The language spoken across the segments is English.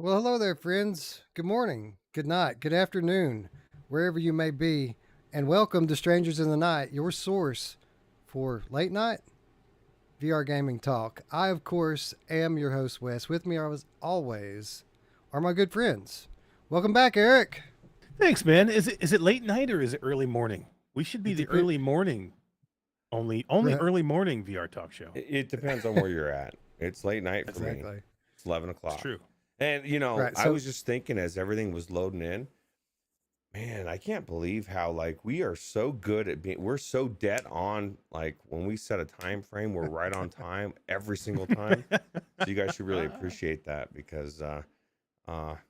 Well, hello there, friends. Good morning, good night, good afternoon, wherever you may be, and welcome to Strangers in the Night, your source for late night VR gaming talk. I, of course, am your host, Wes. With me, as always, are my good friends. Welcome back, Eric. Thanks, man. Is it late night or is it early morning? We should be It the dep- early morning only Right, early morning VR talk show. It depends on where you're at. It's late night for That's me. exactly. It's 11 it's o'clock. true. And, Right. I So, was just thinking as everything was loading in, man, I can't believe how, like, we are so good at we're so dead on, like, when we set a time frame, we're right on time every single time. So you guys should really appreciate that because, yeah,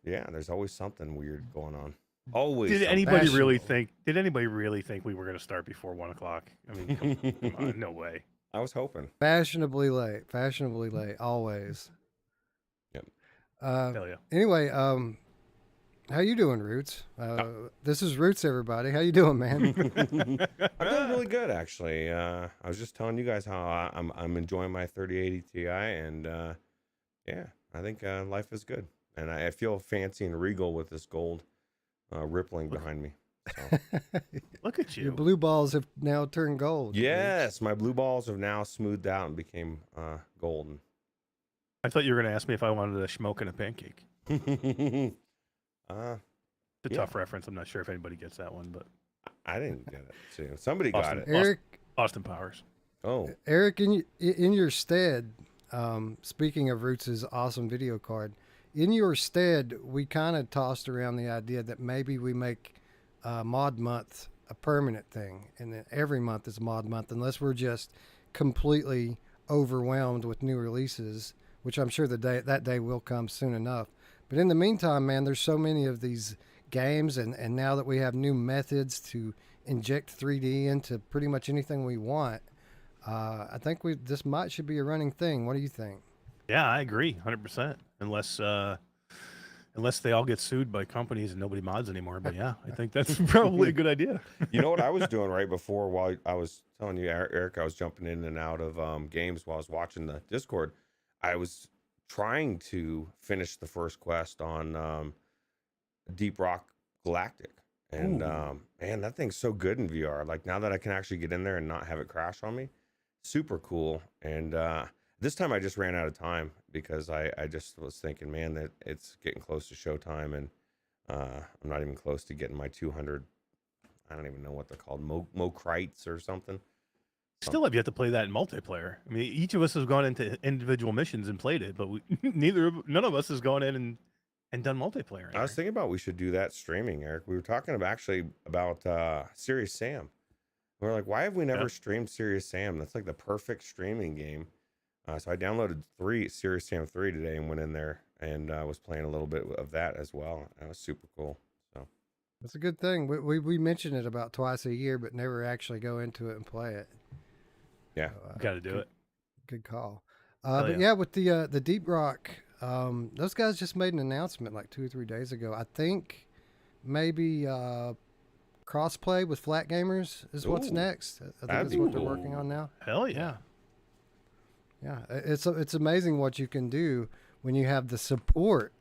there's always something weird going on. Always Did something. anybody really Fashionable. think? Did anybody really think we were going to start before 1 o'clock? I mean, come on, no way. I was hoping. fashionably late, always. Yep. Hell yeah. Anyway, how you doing, Roots? This is Roots, everybody. How you doing, man? I'm doing really good, actually. I was just telling you guys how I'm enjoying my 3080 Ti, and yeah, I think life is good, and I feel fancy and regal with this gold rippling Look, behind me. So look at Your you. blue balls have now turned gold. Roots. yes, my blue balls have now smoothed out and became golden. I thought you were going to ask me if I wanted a smoke and a pancake. uh, It's a Yeah. tough reference. I'm not sure if anybody gets that one, but I didn't get it. Too. Somebody got Austin, it. Eric, Austin Powers. Oh, Eric, in your stead, speaking of Roots' awesome video card, in your stead, we kind of tossed around the idea that maybe we make Mod Month a permanent thing, and that every month is Mod Month, unless we're just completely overwhelmed with new releases, which I'm sure that day will come soon enough. But in the meantime, man, there's so many of these games, and now that we have new methods to inject 3D into pretty much anything we want. I think this should be a running thing. What do you think? Yeah, I agree, 100%. Unless they all get sued by companies and nobody mods anymore. But yeah, I think that's probably a good idea. you know what I was doing right before while I was telling you, Eric, I was jumping in and out of games while I was watching the Discord. I was trying to finish the first quest on Deep Rock Galactic. And Ooh. man, that thing's so good in VR. Like now that I can actually get in there and not have it crash on me, super cool. And this time I just ran out of time because I just was thinking, man, that it's getting close to showtime, and I'm not even close to getting my 200. I don't even know what they're called, Mocrites or something. Still have yet to play that in multiplayer. I mean, each of us has gone into individual missions and played it, but none of us has gone in and done multiplayer in I was there. thinking about we should do that streaming, Eric. We were talking about actually about Serious Sam. We are like, why have we Yeah. never streamed Serious Sam? That's like the perfect streaming game. So I downloaded Serious Sam 3 today and went in there and was playing a little bit of that as well. That was super cool. So That's a good thing. We mention it about twice a year, but never actually go into it and play it. yeah, So, Got to do it. good call. Hell But yeah. yeah, with the Deep Rock, those guys just made an announcement like 2 or 3 days ago. I think maybe crossplay with flat gamers is what's Ooh, next. I think that'd that's be what they're cool. working on now. Hell yeah. Yeah, it's amazing what you can do when you have the support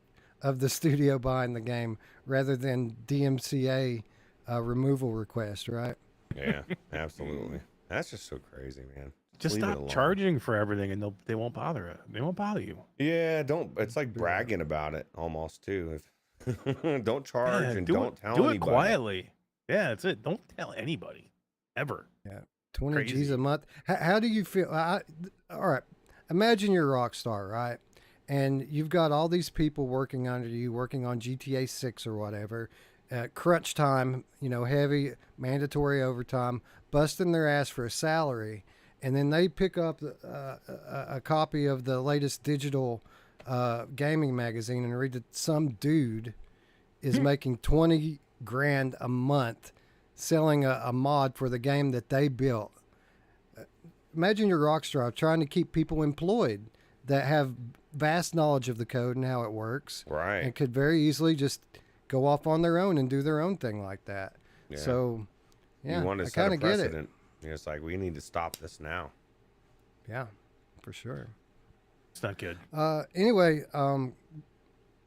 of the studio behind the game rather than DMCA removal request, right? Yeah, absolutely. That's just so crazy, man. Just leave it stop alone. charging for everything, and they won't bother it. They won't bother you. Yeah, don't. It's like bragging about it almost too. If don't charge Yeah, and do don't it. tell Do it anybody. quietly. Yeah, that's it. Don't tell anybody ever. Yeah, 20 G's Crazy. a month. How do you feel? All right, imagine you're a rock star, right? And you've got all these people working under you, working on GTA 6 or whatever, crunch time, heavy mandatory overtime, busting their ass for a salary, and then they pick up a copy of the latest digital gaming magazine and read that some dude is making 20 grand a month selling a mod for the game that they built. Imagine your Rockstar trying to keep people employed that have vast knowledge of the code and how it works, Right. and could very easily just go off on their own and do their own thing like that. Yeah. So, yeah, You want to I set kind a of get it. precedent. It's like we need to stop this now. Yeah, for sure. It's not good. Anyway,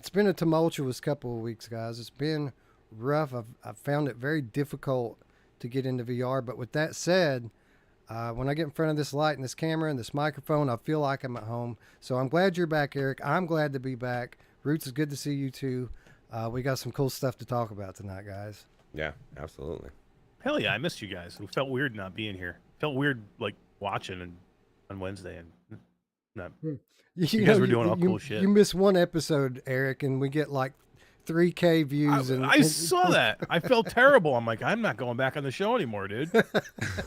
It's been a tumultuous couple of weeks, guys. It's been rough. I've found it very difficult to get into VR. But with that said, when I get in front of this light and this camera and this microphone, I feel like I'm at home. So I'm glad you're back, Eric. I'm glad to be back. Roots, is good to see you too. We got some cool stuff to talk about tonight, guys. Yeah, absolutely. Hell yeah, I missed you guys. It felt weird not being here. Felt weird like watching on Wednesday and not. You guys were doing all cool shit. You missed one episode, Eric, and we get like 3K views. I saw that. I felt terrible. I'm like, I'm not going back on the show anymore, dude. But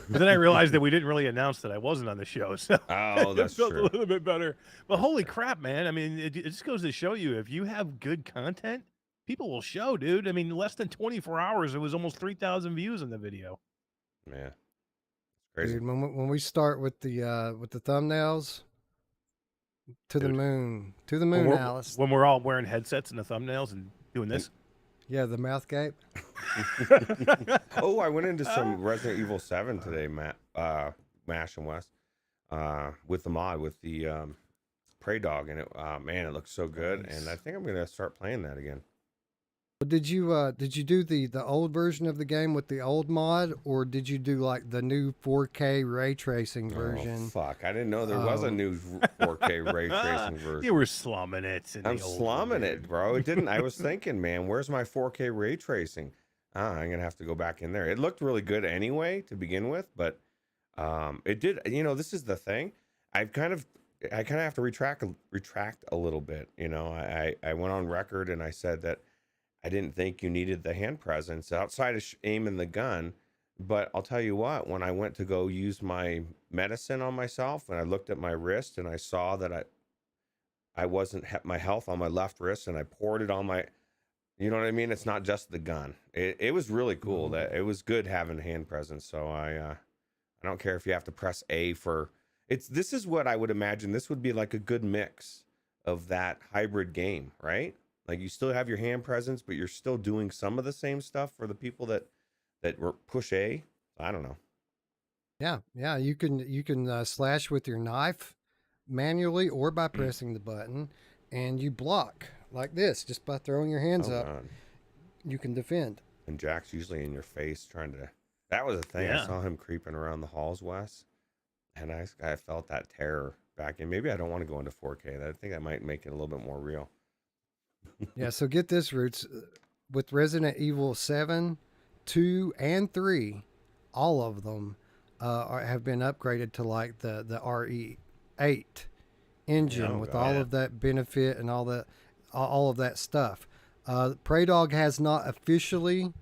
then I realized that we didn't really announce that I wasn't on the show, so that's it felt true. a little bit better. But holy crap, man! I mean, it just goes to show you if you have good content, people will show, dude. I mean, less than 24 hours, it was almost 3,000 views in the video. Yeah, crazy. Dude, when we start with the thumbnails. To the moon, Alice. When we're all wearing headsets and the thumbnails and doing this. Yeah, the mouth gape. Oh, I went into some Resident Evil 7 today, Mash and Wes, with the mod with the Prey Dog, and it man, it looks so good, Nice. and I think I'm gonna start playing that again. Did you do the old version of the game with the old mod, or did you do like the new 4K ray tracing version? Oh, fuck, I didn't know there was a new 4K ray tracing version. You were slumming it. I'm slumming it, bro. It didn't. I was thinking, man, where's my 4K ray tracing? I'm gonna have to go back in there. It looked really good anyway to begin with, but it did. You know, this is the thing. I kind of have to retract a little bit. You know, I went on record and I said that I didn't think you needed the hand presence outside of aiming the gun. But I'll tell you what, when I went to go use my medicine on myself and I looked at my wrist and I saw that I wasn't my health on my left wrist and I poured it on my, you know what I mean? It's not just the gun. It was really cool that it was good having hand presence. So I don't care if you have to press A for this is what I would imagine. This would be like a good mix of that hybrid game, right? Like you still have your hand presence, but you're still doing some of the same stuff for the people that push A. I don't know. Yeah. You can slash with your knife manually or by pressing the button, and you block like this just by throwing your hands up. God. You can defend. And Jack's usually in your face trying to. That was the thing. Yeah. I saw him creeping around the halls, Wes, and I felt that terror back in. Maybe I don't want to go into 4K. I think that might make it a little bit more real. Yeah, so get this, Roots. With Resident Evil 7, 2, and 3, all of them have been upgraded to like the RE8 engine with all of that benefit and all of that stuff. Prey Dog has not officially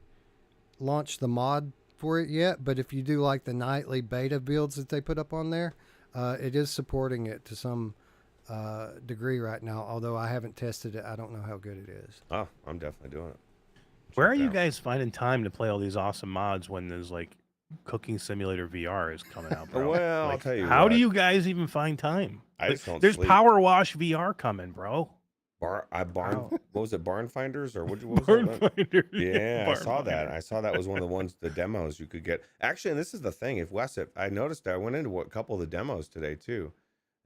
launched the mod for it yet, but if you do like the nightly beta builds that they put up on there, it is supporting it to some degree right now, although I haven't tested it. I don't know how good it is. Oh, I'm definitely doing it. Where are you guys finding time to play all these awesome mods when there's like Cooking Simulator VR is coming out, bro? Well, like, I'll tell you how what. do you guys even find time? I just don't There's sleep. Power Wash VR coming, bro. What was it, Barn Finders or what was Barn that? Finder. Yeah, Barn I saw that. Finder. I saw that was one of the demos you could get. Actually, and this is the thing. If I noticed I went into a couple of the demos today too,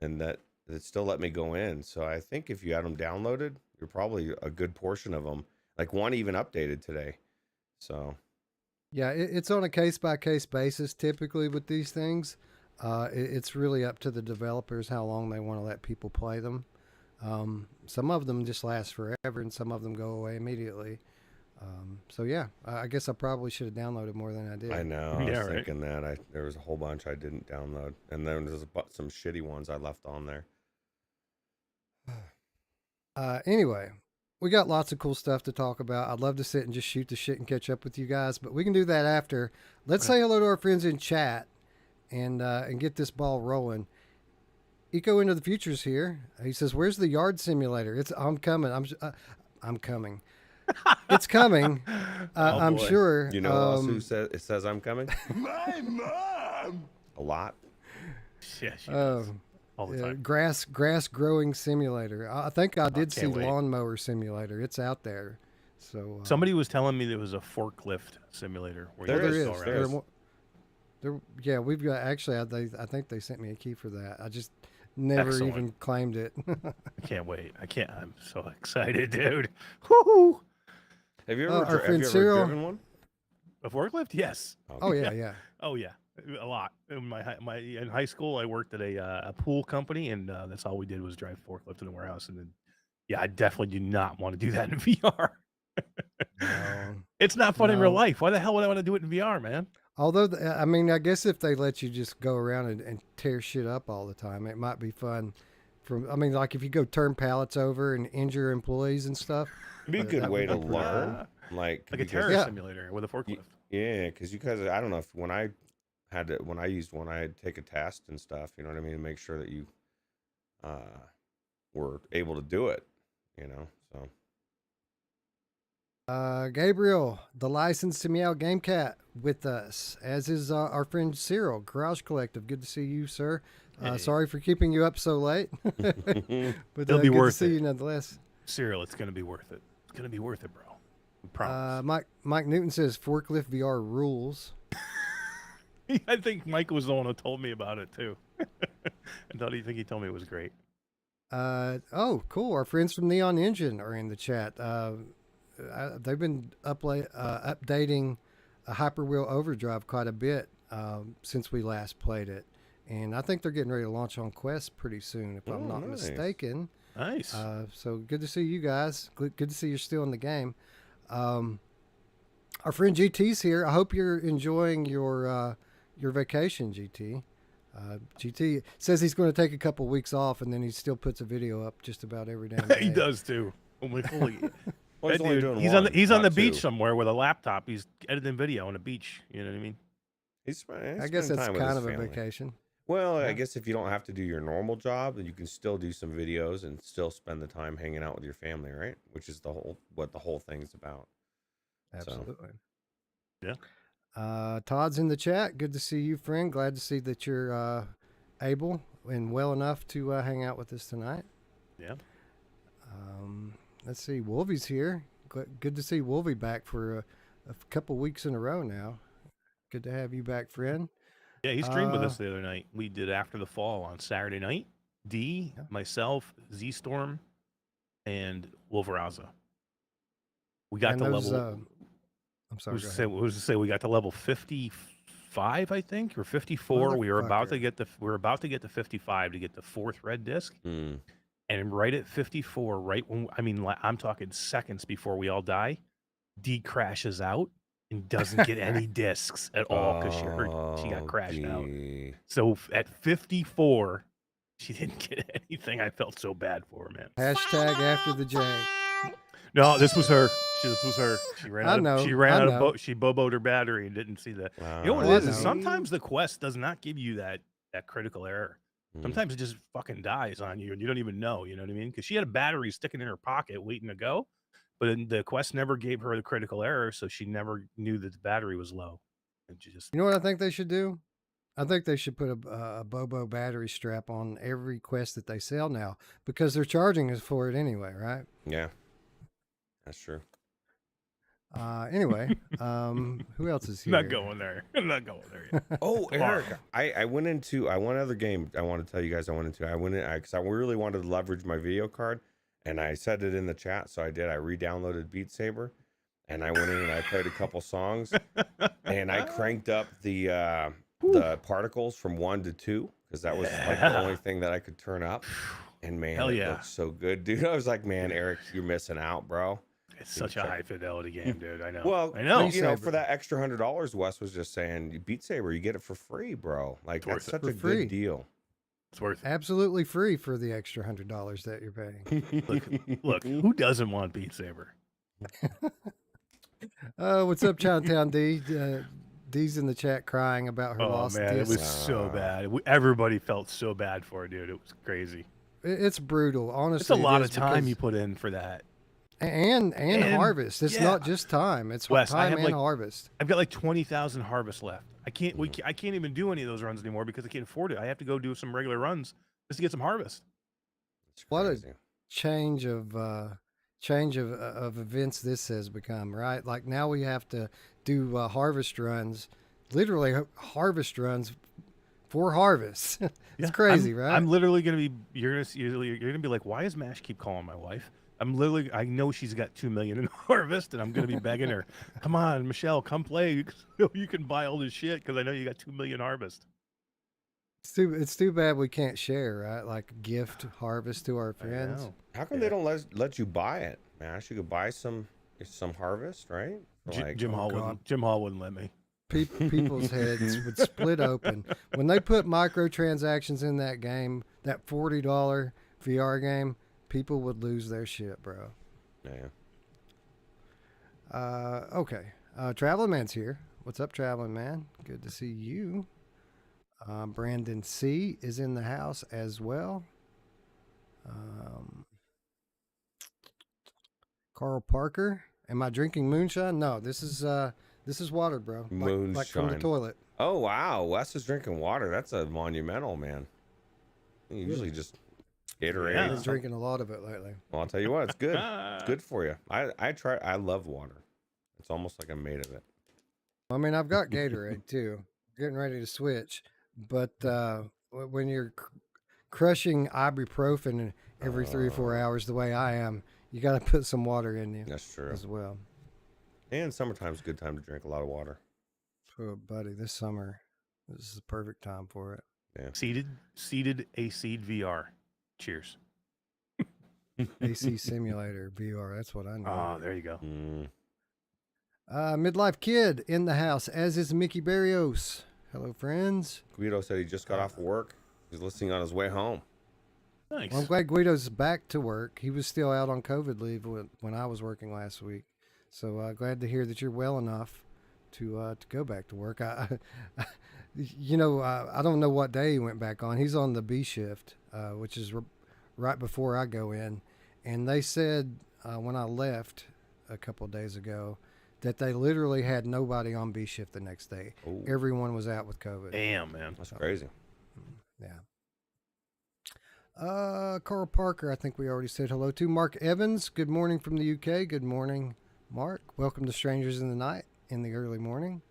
and that it still let me go in. So I think if you had them downloaded, you're probably a good portion of them. Like one even updated today. So Yeah, it's on a case-by-case basis typically with these things. It's really up to the developers how long they want to let people play them. Some of them just last forever, and some of them go away immediately. So yeah, I guess I probably should have downloaded more than I did. I know. I Yeah, was right. thinking that there was a whole bunch I didn't download, and then there's some shitty ones I left on there. Anyway, we got lots of cool stuff to talk about. I'd love to sit and just shoot the shit and catch up with you guys, but we can do that after. Let's say hello to our friends in chat and get this ball rolling. Eco into the Future's here. He says, "Where's the yard simulator?" I'm coming. I'm coming. It's coming. I'm boy. sure. You know who else who says I'm coming? My mom! A lot. Yeah, she does. All the time. Grass growing simulator. I think I did see can't wait. lawnmower simulator. It's out there. So Somebody was telling me there was a forklift simulator where There you is, just go there around. is. yeah, we've got actually. I think they sent me a key for that. I just never Excellent. even claimed it. I can't wait. I'm so excited, dude. Woo! Have you Our ever, friend Cyril- driven one? A forklift? Yes. Oh yeah, yeah. Oh yeah, a lot. In high school, I worked at a pool company, and that's all we did was drive forklift in the warehouse. And then, yeah, I definitely do not want to do that in VR. No. It's not fun in real No. life. Why the hell would I want to do it in VR, man? Although, I mean, I guess if they let you just go around and tear shit up all the time, it might be fun. I mean, like if you go turn pallets over and injure employees and stuff. It'd be a good that way would to be pretty learn. cool. Like a because- terror Yeah. simulator with a forklift. Yeah, because you guys, I don't know if when I I'd take a test and stuff, you know what I mean, to make sure that you were able to do it, you know. So Gabriel, the licensed to Meow Game Cat, with us, as is our friend Cyril, Garage Collective. Good to see you, sir. Hey. Sorry for keeping you up so late, but It'll be good worth to see it. you nonetheless. Cyril, it's gonna be worth it. It's gonna be worth it, bro. I promise. Mike Newton says forklift VR rules. I think Mike was the one who told me about it too. He told me it was great. Oh, cool. Our friends from Neon Engine are in the chat. They've been updating Hyperwheel Overdrive quite a bit since we last played it. And I think they're getting ready to launch on Quest pretty soon, if I'm not nice. mistaken. Nice. So good to see you guys. Good to see you're still in the game. Our friend GT's here. I hope you're enjoying your vacation, GT. GT says he's going to take a couple weeks off, and then he still puts a video up just about every damn day. He does too. Holy, well, that only dude, doing he's one, on the not beach two. somewhere with a laptop. He's editing video on the beach. You know what I mean? He's I guess spending that's time with kind his of a family. vacation. Well, Yeah. I guess if you don't have to do your normal job, then you can still do some videos and still spend the time hanging out with your family, right? Which is what the whole thing's about. Absolutely. Yeah. Todd's in the chat. Good to see you, friend. Glad to see that you're able and well enough to hang out with us tonight. Yeah. Let's see. Wolvie's here. Good to see Wolvie back for a couple weeks in a row now. Good to have you back, friend. Yeah, he streamed with us the other night. We did After the Fall on Saturday night. D, myself, Z Storm, and Wolveraza. We got And to those, level. I'm sorry. We got to level 55, I think, or 54. We were about to get to 55 to get the fourth red disc. Hmm. And right at 54, I'm talking seconds before we all die, D crashes out and doesn't get any discs at all because she got crashed out. gee. So at 54, she didn't get anything. I felt so bad for her, man. Hashtag after the jank. No, this was her. This was her. She ran I out. know, She ran I out know. of. She boboed her battery and didn't see that. Wow. You know what Oh, I it is? know. Sometimes the quest does not give you that critical error. Hmm. Sometimes it just fucking dies on you and you don't even know. You know what I mean? Because she had a battery sticking in her pocket waiting to go, but then the quest never gave her the critical error, so she never knew that the battery was low. And she just You know what I think they should do? I think they should put a Bobo battery strap on every quest that they sell now because they're charging us for it anyway, right? Yeah, that's true. Anyway, who else is here? not going there. I'm not going there yet. Oh, Tomorrow. Eric, I went into one other game. I want to tell you guys I went into. I went in because I really wanted to leverage my video card, and I said it in the chat, so I did. I re-downloaded Beat Saber, and I went in and I played a couple songs, and I cranked up the particles from 1 to 2 because that was like the only thing that I could turn up. And man, Hell it yeah. looked so good, dude. I was like, man, Eric, you're missing out, bro. It's such a high fidelity game, dude. I know. Well, I know. you know, Saber. for that extra $100, Wes was just saying, Beat Saber, you get it for free, bro. Like It's that's worth it. such a For free. good deal. It's worth it. Absolutely free for the extra $100 that you're paying. Look, who doesn't want Beat Saber? What's up, Chinatown D? D's in the chat crying about her Oh lost man, it disc. was so bad. Everybody felt so bad for it, dude. It was crazy. It's brutal, honestly. It's a lot it of is time because- you put in for that. and harvest. It's yeah. not just time. It's Wes, I time have, and like- harvest. I've got like 20,000 harvests left. I can't even do any of those runs anymore because I can't afford it. I have to go do some regular runs just to get some harvest. It's What a- crazy. Change of events this has become, right? Like now we have to do harvest runs, literally harvest runs for Harvest. It's Yeah, crazy, I'm, right? I'm literally gonna be. You're gonna be like, why does Mash keep calling my wife? I know she's got 2 million in Harvest, and I'm gonna be begging her, come on, Michelle, come play. You can buy all this shit because I know you got 2 million Harvest. It's too bad we can't share, right? Like gift Harvest to our I friends. know. How come they don't let you buy it, Mash? You could buy some Harvest, right? For like, Jim oh, Hall God. wouldn't. Jim Hall wouldn't let me. People's heads would split open when they put microtransactions in that game. That $40 VR game, people would lose their shit, bro. yeah. Okay. Traveling Man's here. What's up, Traveling Man? Good to see you. Brandon C is in the house as well. Carl Parker. Am I drinking moonshine? No, this is water, bro. Like from the Moonshine. toilet. Oh wow, Wes is drinking water. That's a monumental, man. You usually just Gatorade. Yeah. I've been drinking a lot of it lately. Well, I'll tell you what, it's good. It's good for you. I love water. It's almost like I'm made of it. I mean, I've got Gatorade too. Getting ready to switch, but when you're crushing ibuprofen every 3 or 4 hours the way I am, you got to put some water in you That's true. as well. And summertime's a good time to drink a lot of water. Oh, buddy, this summer, this is the perfect time for it. Yeah. Seated VR. Cheers. AC Simulator VR. That's what I know. Oh, there you go. Midlife Kid in the house, as is Mickey Barrios. Hello, friends. Guido said he just got off work. He's listening on his way home. Nice. Well, I'm glad Guido's back to work. He was still out on COVID leave when I was working last week. So glad to hear that you're well enough to go back to work. I don't know what day he went back on. He's on the B shift, which is right before I go in. And they said when I left a couple of days ago that they literally had nobody on B shift the next day. Ooh. Everyone was out with COVID. Damn, man. That's crazy. Yeah. Carl Parker, I think we already said hello to. Mark Evans, good morning from the UK. Good morning, Mark. Welcome to Strangers in the Night in the early morning.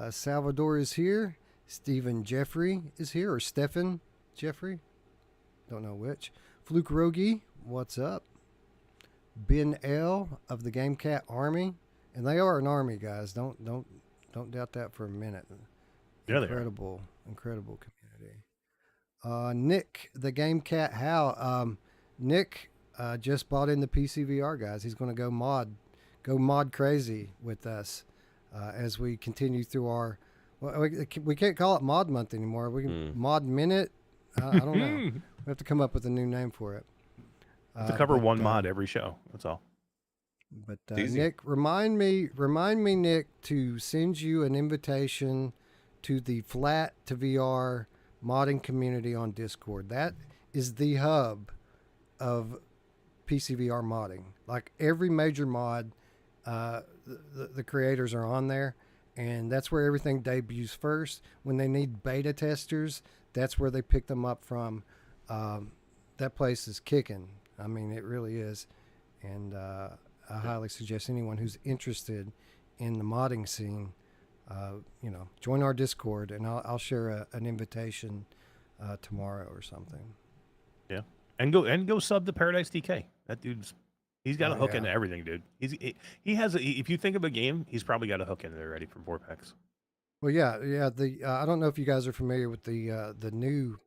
Salvador is here. Stephen Jeffrey is here, or Stephen Jeffrey. Don't know which. Fluke Rogi, what's up? Ben L of the GameCat Army. And they are an army, guys. Don't doubt that for a minute. Yeah, they are. Incredible community. Nick, the Game Cat How. Nick just bought in the PCVR, guys. He's going to go mod crazy with us as we continue through our. Well, we can't call it Mod Month anymore. We can Mod Minute. I don't know. We have to come up with a new name for it. To cover one mod every show. That's all. But easy. Nick, remind me, Nick, to send you an invitation to the Flat to VR modding community on Discord. That is the hub of PCVR modding. Like every major mod, the creators are on there, and that's where everything debuts first. When they need beta testers, that's where they pick them up from. That place is kicking. I mean, it really is. And I highly suggest anyone who's interested in the modding scene, join our Discord, and I'll share an invitation tomorrow or something. Yeah, and go sub to Paradise DK. That he's got a hook into everything, dude. He has if you think of a game, he's probably got a hook in there ready from Vorpex. Well, yeah. I don't know if you guys are familiar with the new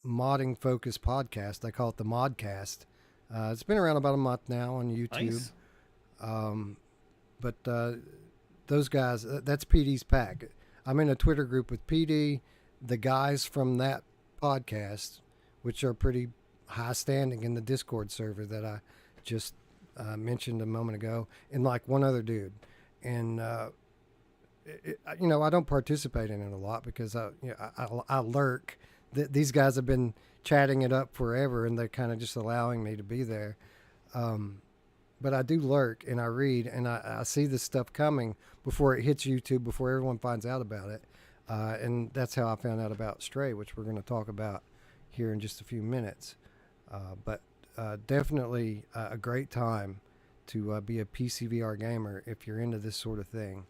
modding focused podcast. They call it the Modcast. It's been around about a month now on YouTube. Nice. But those guys, that's PD's pack. I'm in a Twitter group with PD, the guys from that podcast, which are pretty high standing in the Discord server that I just mentioned a moment ago, and like one other dude. And, I don't participate in it a lot because I lurk. These guys have been chatting it up forever, and they're kind of just allowing me to be there. But I do lurk, and I read, and I see this stuff coming before it hits YouTube, before everyone finds out about it. And that's how I found out about Stray, which we're going to talk about here in just a few minutes. But definitely a great time to be a PCVR gamer if you're into this sort of thing.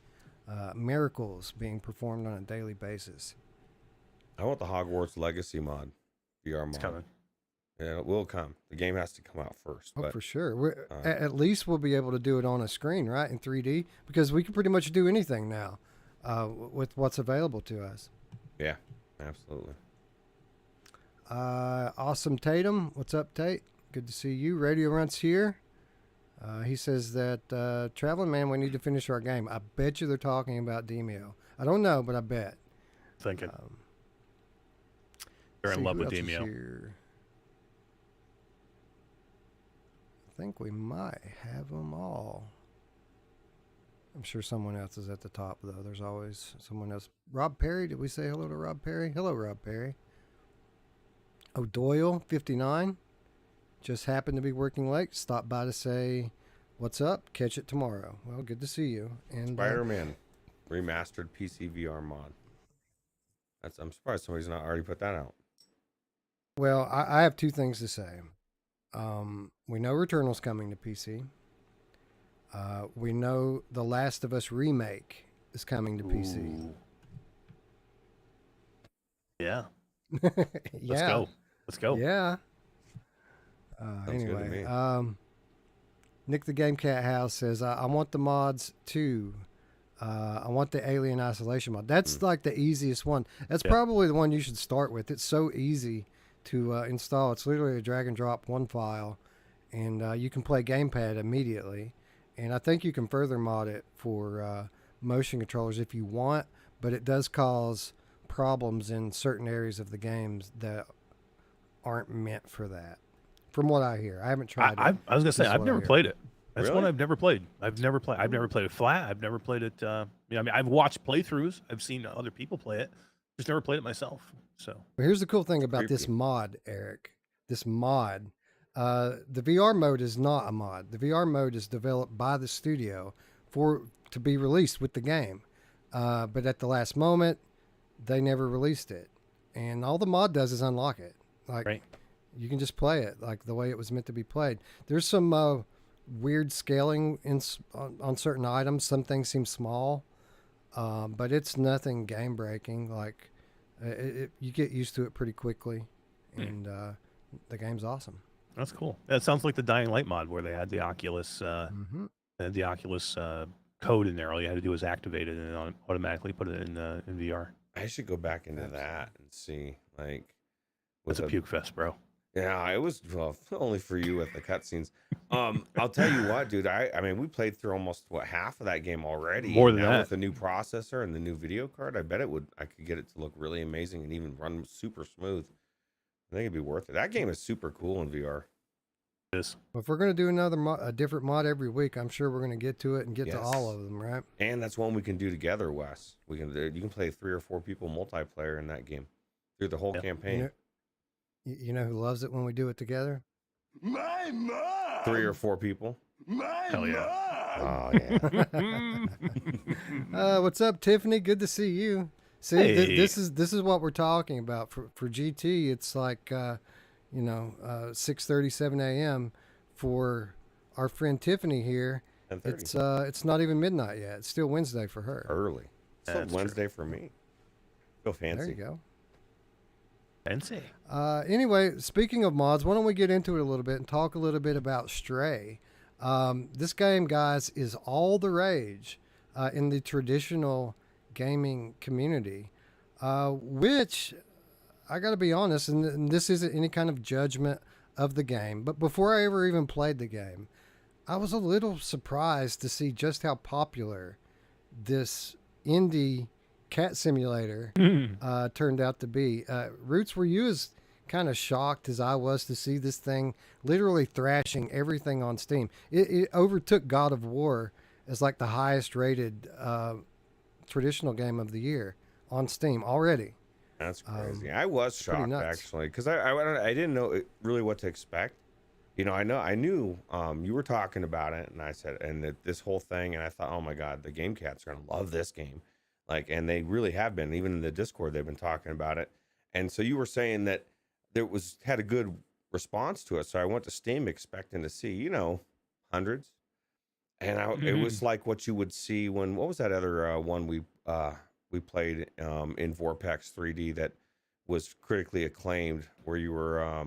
Miracles being performed on a daily basis. I want the Hogwarts Legacy mod, VR mod. It's coming. Yeah, it will come. The game has to come out first. Oh, But for sure. At least we'll be able to do it on a screen, right, in 3D, because we can pretty much do anything now with what's available to us. yeah, absolutely. Awesome Tatum, what's up, Tate? Good to see you. Radio Runt's here. He says that Traveling Man, we need to finish our game. I bet you they're talking about Demio. I don't know, but I bet. Thinking. They're in See love who with else is Demio. here. I think we might have them all. I'm sure someone else is at the top, though. There's always someone else. Rob Perry, did we say hello to Rob Perry? Hello, Rob Perry. Oh, Doyle, 59. Just happened to be working late. Stopped by to say, what's up? Catch it tomorrow. Well, good to see you. And Spider-Man remastered PC VR mod. I'm surprised somebody's not already put that out. well, I have two things to say. We know Returnal's coming to PC. We know The Last of Us remake is coming to PC. Ooh. Yeah. Yeah. Let's go. Let's go. Yeah. Sounds good to Anyway, me. Nick the Game Cat House says, I want the mods too. I want the Alien Isolation mod. That's like the easiest one. That's probably the one you should start with. It's so easy to install. It's literally a drag and drop one file, and you can play gamepad immediately. And I think you can further mod it for motion controllers if you want, but it does cause problems in certain areas of the games that aren't meant for that. From what I hear, I haven't tried it. I was gonna say That's I've what I never hear. played it. That's one Really? I've never played. I've never played it flat. I've never played it. I mean, I've watched playthroughs. I've seen other people play it. Just never played it myself. So But here's the cool thing about this Creepy. mod, Eric. This mod, the VR mode is not a mod. The VR mode is developed by the studio to be released with the game. But at the last moment, they never released it, and all the mod does is unlock it. Like right. you can just play it like the way it was meant to be played. There's some weird scaling on certain items. Some things seem small, but it's nothing game breaking. Like you get used to it pretty quickly, and the game's awesome. That's cool. That sounds like the Dying Light mod where they had the Oculus, the Oculus code in there. All you had to do was activate it and it automatically put it in VR. I should go back into that and see. Like, It's a puke fest, bro. Yeah, it was only for you with the cutscenes. I'll tell you what, dude. I mean, we played through almost half of that game already. More than now that. with the new processor and the new video card. I bet I could get it to look really amazing and even run super smooth. I think it'd be worth it. That game is super cool in VR. It is. If we're gonna do a different mod every week, I'm sure we're gonna get to it and get to all Yes. of them, right? And that's one we can do together, Wes. You can play 3 or 4 people multiplayer in that game through the whole Yep. campaign. You know who loves it when we do it together? My mom. 3 or 4 people. My Hell yeah. mom. Oh yeah. What's up, Tiffany? Good to see you. See, Hey. this is what we're talking about for GT. It's like 6:37 a.m. For our friend Tiffany here. 10:30. It's not even midnight yet. It's still Wednesday for her. Early. It's That's true. Wednesday for me. Feel fancy. There you go. Fancy. Anyway, speaking of mods, why don't we get into it a little bit and talk a little bit about Stray? This game, guys, is all the rage in the traditional gaming community, which I got to be honest, and this isn't any kind of judgment of the game, but before I ever even played the game, I was a little surprised to see just how popular this indie cat simulator turned out to be. Roots, were you as kind of shocked as I was to see this thing literally thrashing everything on Steam? It overtook God of War as like the highest rated traditional game of the year on Steam already. That's crazy. I was shocked nuts. actually because I didn't know really what to expect. I knew you were talking about it, and I said, and this whole thing, and I thought, oh my God, the Game Cats are gonna love this game, and they really have been. Even in the Discord, they've been talking about it, and so you were saying that had a good response to it. So I went to Steam expecting to see, hundreds, and it was like what you would see what was that other one we played in Vorpex 3D that was critically acclaimed, where you were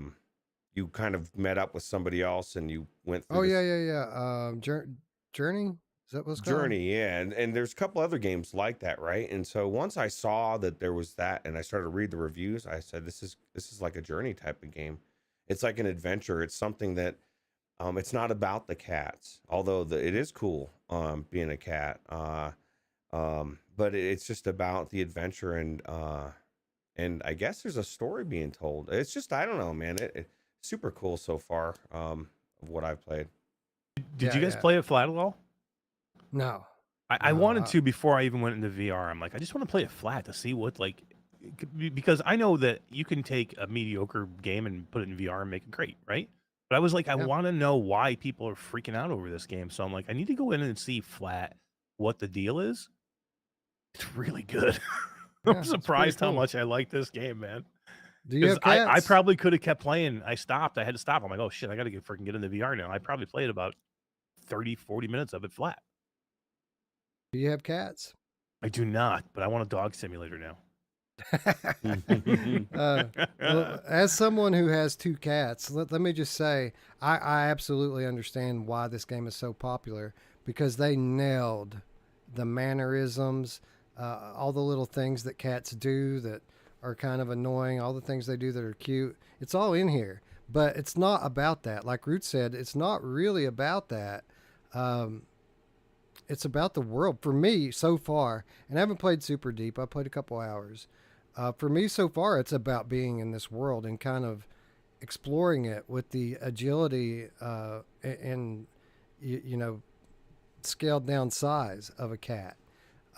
you kind of met up with somebody else and you went through Oh this yeah. Journey. Is that what's called? journey, yeah. And there's a couple other games like that, right? And so once I saw that there was that, and I started to read the reviews, I said, this is like a journey type of game. It's like an adventure. It's something that it's not about the cats, although it is cool being a cat. But it's just about the adventure, and I guess there's a story being told. It's just, I don't know, man. It super cool so far of what I've played. Did Yeah, you guys yeah. play it flat at all? No. I No, wanted to before I even went into VR. I'm like, I just want to play it flat to see what like, because I know that you can take a mediocre game and put it in VR and make it great, right? But I was like, I Yeah. want to know why people are freaking out over this game. So I'm like, I need to go in and see flat what the deal is. It's really good. Yeah, I'm it's pretty surprised how cool. much I like this game, man. Do you Because have I cats? probably could have kept playing. I stopped. I had to stop. I'm like, oh shit, I got to freaking get into VR now. I probably played about 30, 40 minutes of it flat. Do you have cats? I do not, but I want a dog simulator now. Well, as someone who has 2 cats, let me just say, I absolutely understand why this game is so popular, because they nailed the mannerisms, all the little things that cats do that are kind of annoying, all the things they do that are cute. It's all in here, but it's not about that. Like Root said, it's not really about that. Um, it's about the world for me so far, and I haven't played super deep. I played a couple hours. For me so far, it's about being in this world and kind of exploring it with the agility and you know, scaled down size of a cat.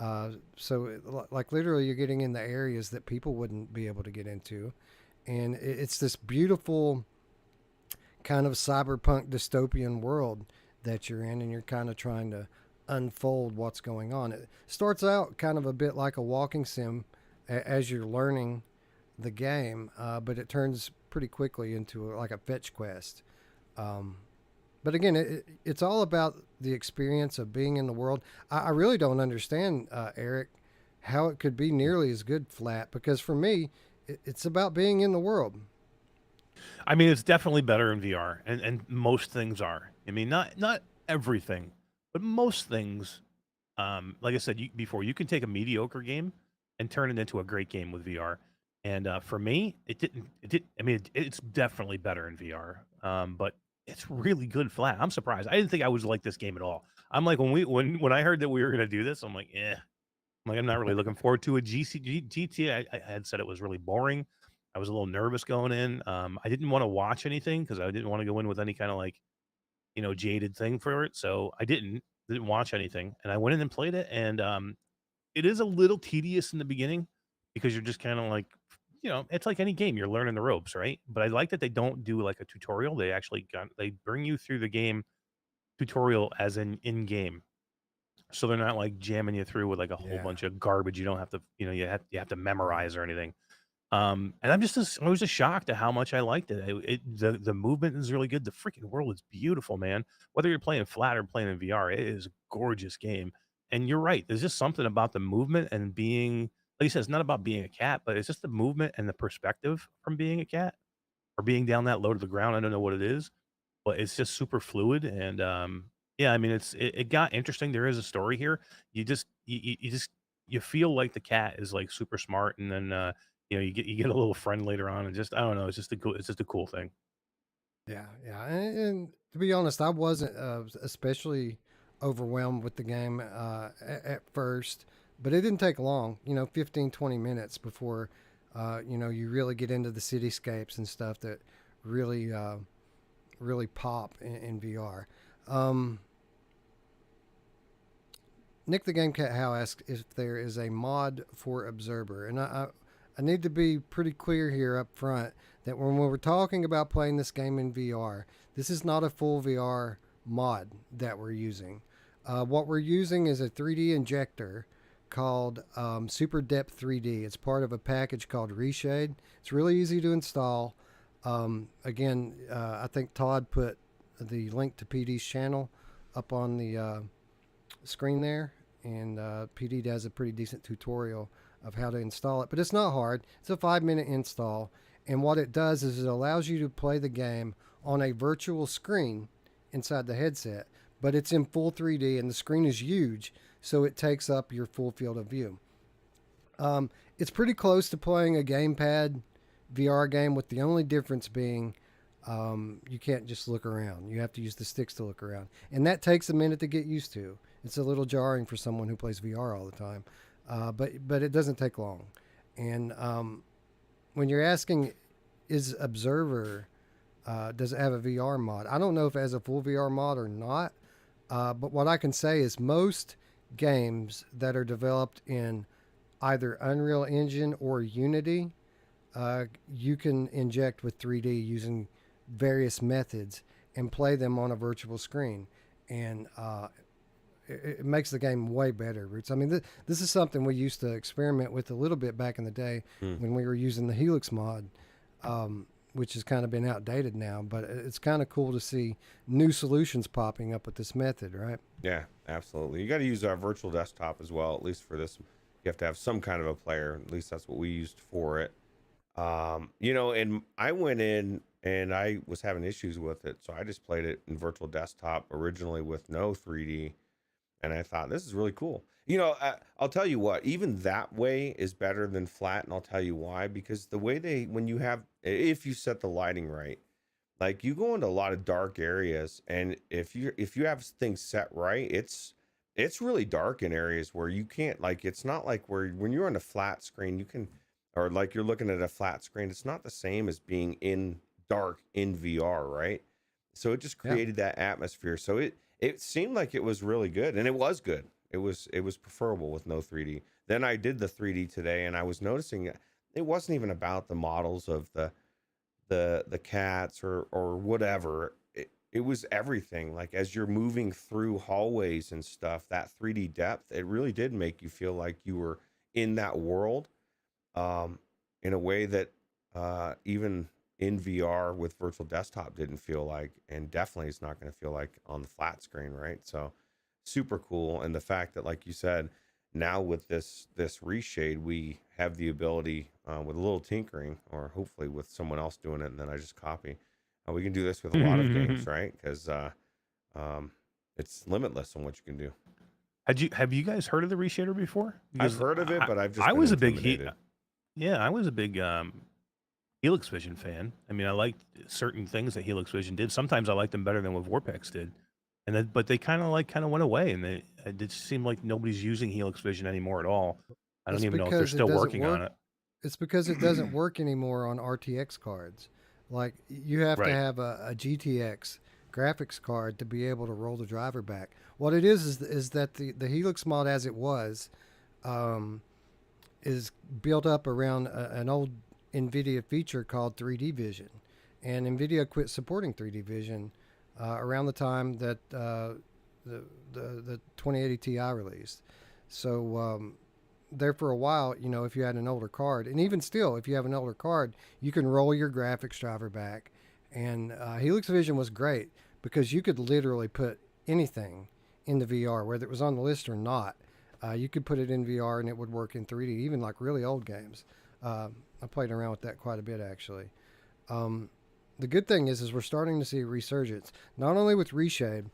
Like literally, you're getting in the areas that people wouldn't be able to get into, and it's this beautiful kind of cyberpunk dystopian world that you're in, and you're kind of trying to unfold what's going on. It starts out kind of a bit like a walking sim as you're learning the game, but it turns pretty quickly into like a fetch quest. But again, it's all about the experience of being in the world. I really don't understand, Eric, how it could be nearly as good flat, because for me, it's about being in the world. I mean, it's definitely better in VR, and most things are. I mean, not everything, but most things. Like I said before, you can take a mediocre game and turn it into a great game with VR. And for me, it didn't. It did. I mean, it's definitely better in VR. But it's really good flat. I'm surprised. I didn't think I was like this game at all. I'm like when I heard that we were gonna do this, I'm like, eh. I'm like, I'm not really looking forward to it. GTA, I had said it was really boring. I was a little nervous going in. I didn't want to watch anything because I didn't want to go in with any kind of like, jaded thing for it. So I didn't watch anything. And I went in and played it. And it is a little tedious in the beginning because you're just kind of like, it's like any game. You're learning the ropes, right? But I like that they don't do like a tutorial. They bring you through the game tutorial as in game. So they're not like jamming you through with like a whole Yeah. bunch of garbage you don't have to, you have to memorize or anything. And I was just shocked at how much I liked it. The movement is really good. The freaking world is beautiful, man. Whether you're playing flat or playing in VR, it is a gorgeous game. And you're right. There's just something about the movement and being, like you said, it's not about being a cat, but it's just the movement and the perspective from being a cat or being down that low to the ground. I don't know what it is, but it's just super fluid. And yeah, I mean, it got interesting. There is a story here. You feel like the cat is like super smart, and then you get a little friend later on, and just I don't know. It's just a cool thing. Yeah. And to be honest, I wasn't especially overwhelmed with the game at first, but it didn't take long, 15, 20 minutes before, you really get into the cityscapes and stuff that really, really pop in VR. Um, Nick the Game Cat How asks if there is a mod for Observer, and I need to be pretty clear here up front that when we're talking about playing this game in VR, this is not a full VR mod that we're using. What we're using is a 3D injector called Super Depth 3D. It's part of a package called Reshade. It's really easy to install. Again, I think Todd put the link to PD's channel up on the screen there. and PD does a pretty decent tutorial of how to install it. But it's not hard. It's a 5-minute install, and what it does is it allows you to play the game on a virtual screen inside the headset, but it's in full 3D, and the screen is huge, so it takes up your full field of view. It's pretty close to playing a gamepad VR game, with the only difference being you can't just look around. You have to use the sticks to look around, and that takes a minute to get used to. It's a little jarring for someone who plays VR all the time, but it doesn't take long. And when you're asking, is Observer does it have a VR mod? I don't know if it has a full VR mod or not, but what I can say is most games that are developed in either Unreal Engine or Unity, you can inject with 3D using various methods and play them on a virtual screen, and it makes the game way better. Roots. I mean, this is something we used to experiment with a little bit back in the day when we were using the Helix mod, which has kind of been outdated now, but it's kind of cool to see new solutions popping up with this method, right? Yeah, absolutely. You got to use our virtual desktop as well, at least for this. You have to have some kind of a player. At least that's what we used for it. And I went in and I was having issues with it, so I just played it in virtual desktop originally with no 3D, and I thought this is really cool. I'll tell you what, even that way is better than flat, and I'll tell you why. Because the way if you set the lighting right, like you go into a lot of dark areas, and if you have things set right, it's really dark in areas where you can't, like, it's not like when you're on a flat screen, you can, or like you're looking at a flat screen, it's not the same as being in dark in VR, right? So it just created that atmosphere. So it seemed like it was really good, and it was good. It was preferable with no 3D. Then I did the 3D today, and I was noticing it wasn't even about the models of the cats or whatever. It was everything. Like, as you're moving through hallways and stuff, that 3D depth, it really did make you feel like you were in that world, in a way that even in VR with virtual desktop didn't feel like, and definitely it's not going to feel like on the flat screen, right? So super cool. And the fact that, like you said, now with this reshade, we have the ability, with a little tinkering, or hopefully with someone else doing it and then I just copy, we can do this with a lot of games, right? Because it's limitless on what you can do. Have you guys heard of the reshader before? I've heard of it, but I've just I been was a big intimidated. I was a big Helix Vision fan. I mean, I liked certain things that Helix Vision did. Sometimes I liked them better than what Vorpex did, but they kind of went away, and it just seemed like nobody's using Helix Vision anymore at all. I don't even know if they're still working on it. It's because it doesn't work anymore on RTX cards. Like, you have to have a GTX graphics card to be able to roll the driver back. What it is that the Helix mod, as it was, is built up around an old NVIDIA feature called 3D Vision, and NVIDIA quit supporting 3D Vision around the time that the 2080 Ti released. So there for a while, if you had an older card, and even still, if you have an older card, you can roll your graphics driver back. And Helix Vision was great because you could literally put anything in the VR, whether it was on the list or not. You could put it in VR and it would work in 3D, even like really old games. I played around with that quite a bit, actually. The good thing is we're starting to see a resurgence, not only with reshade,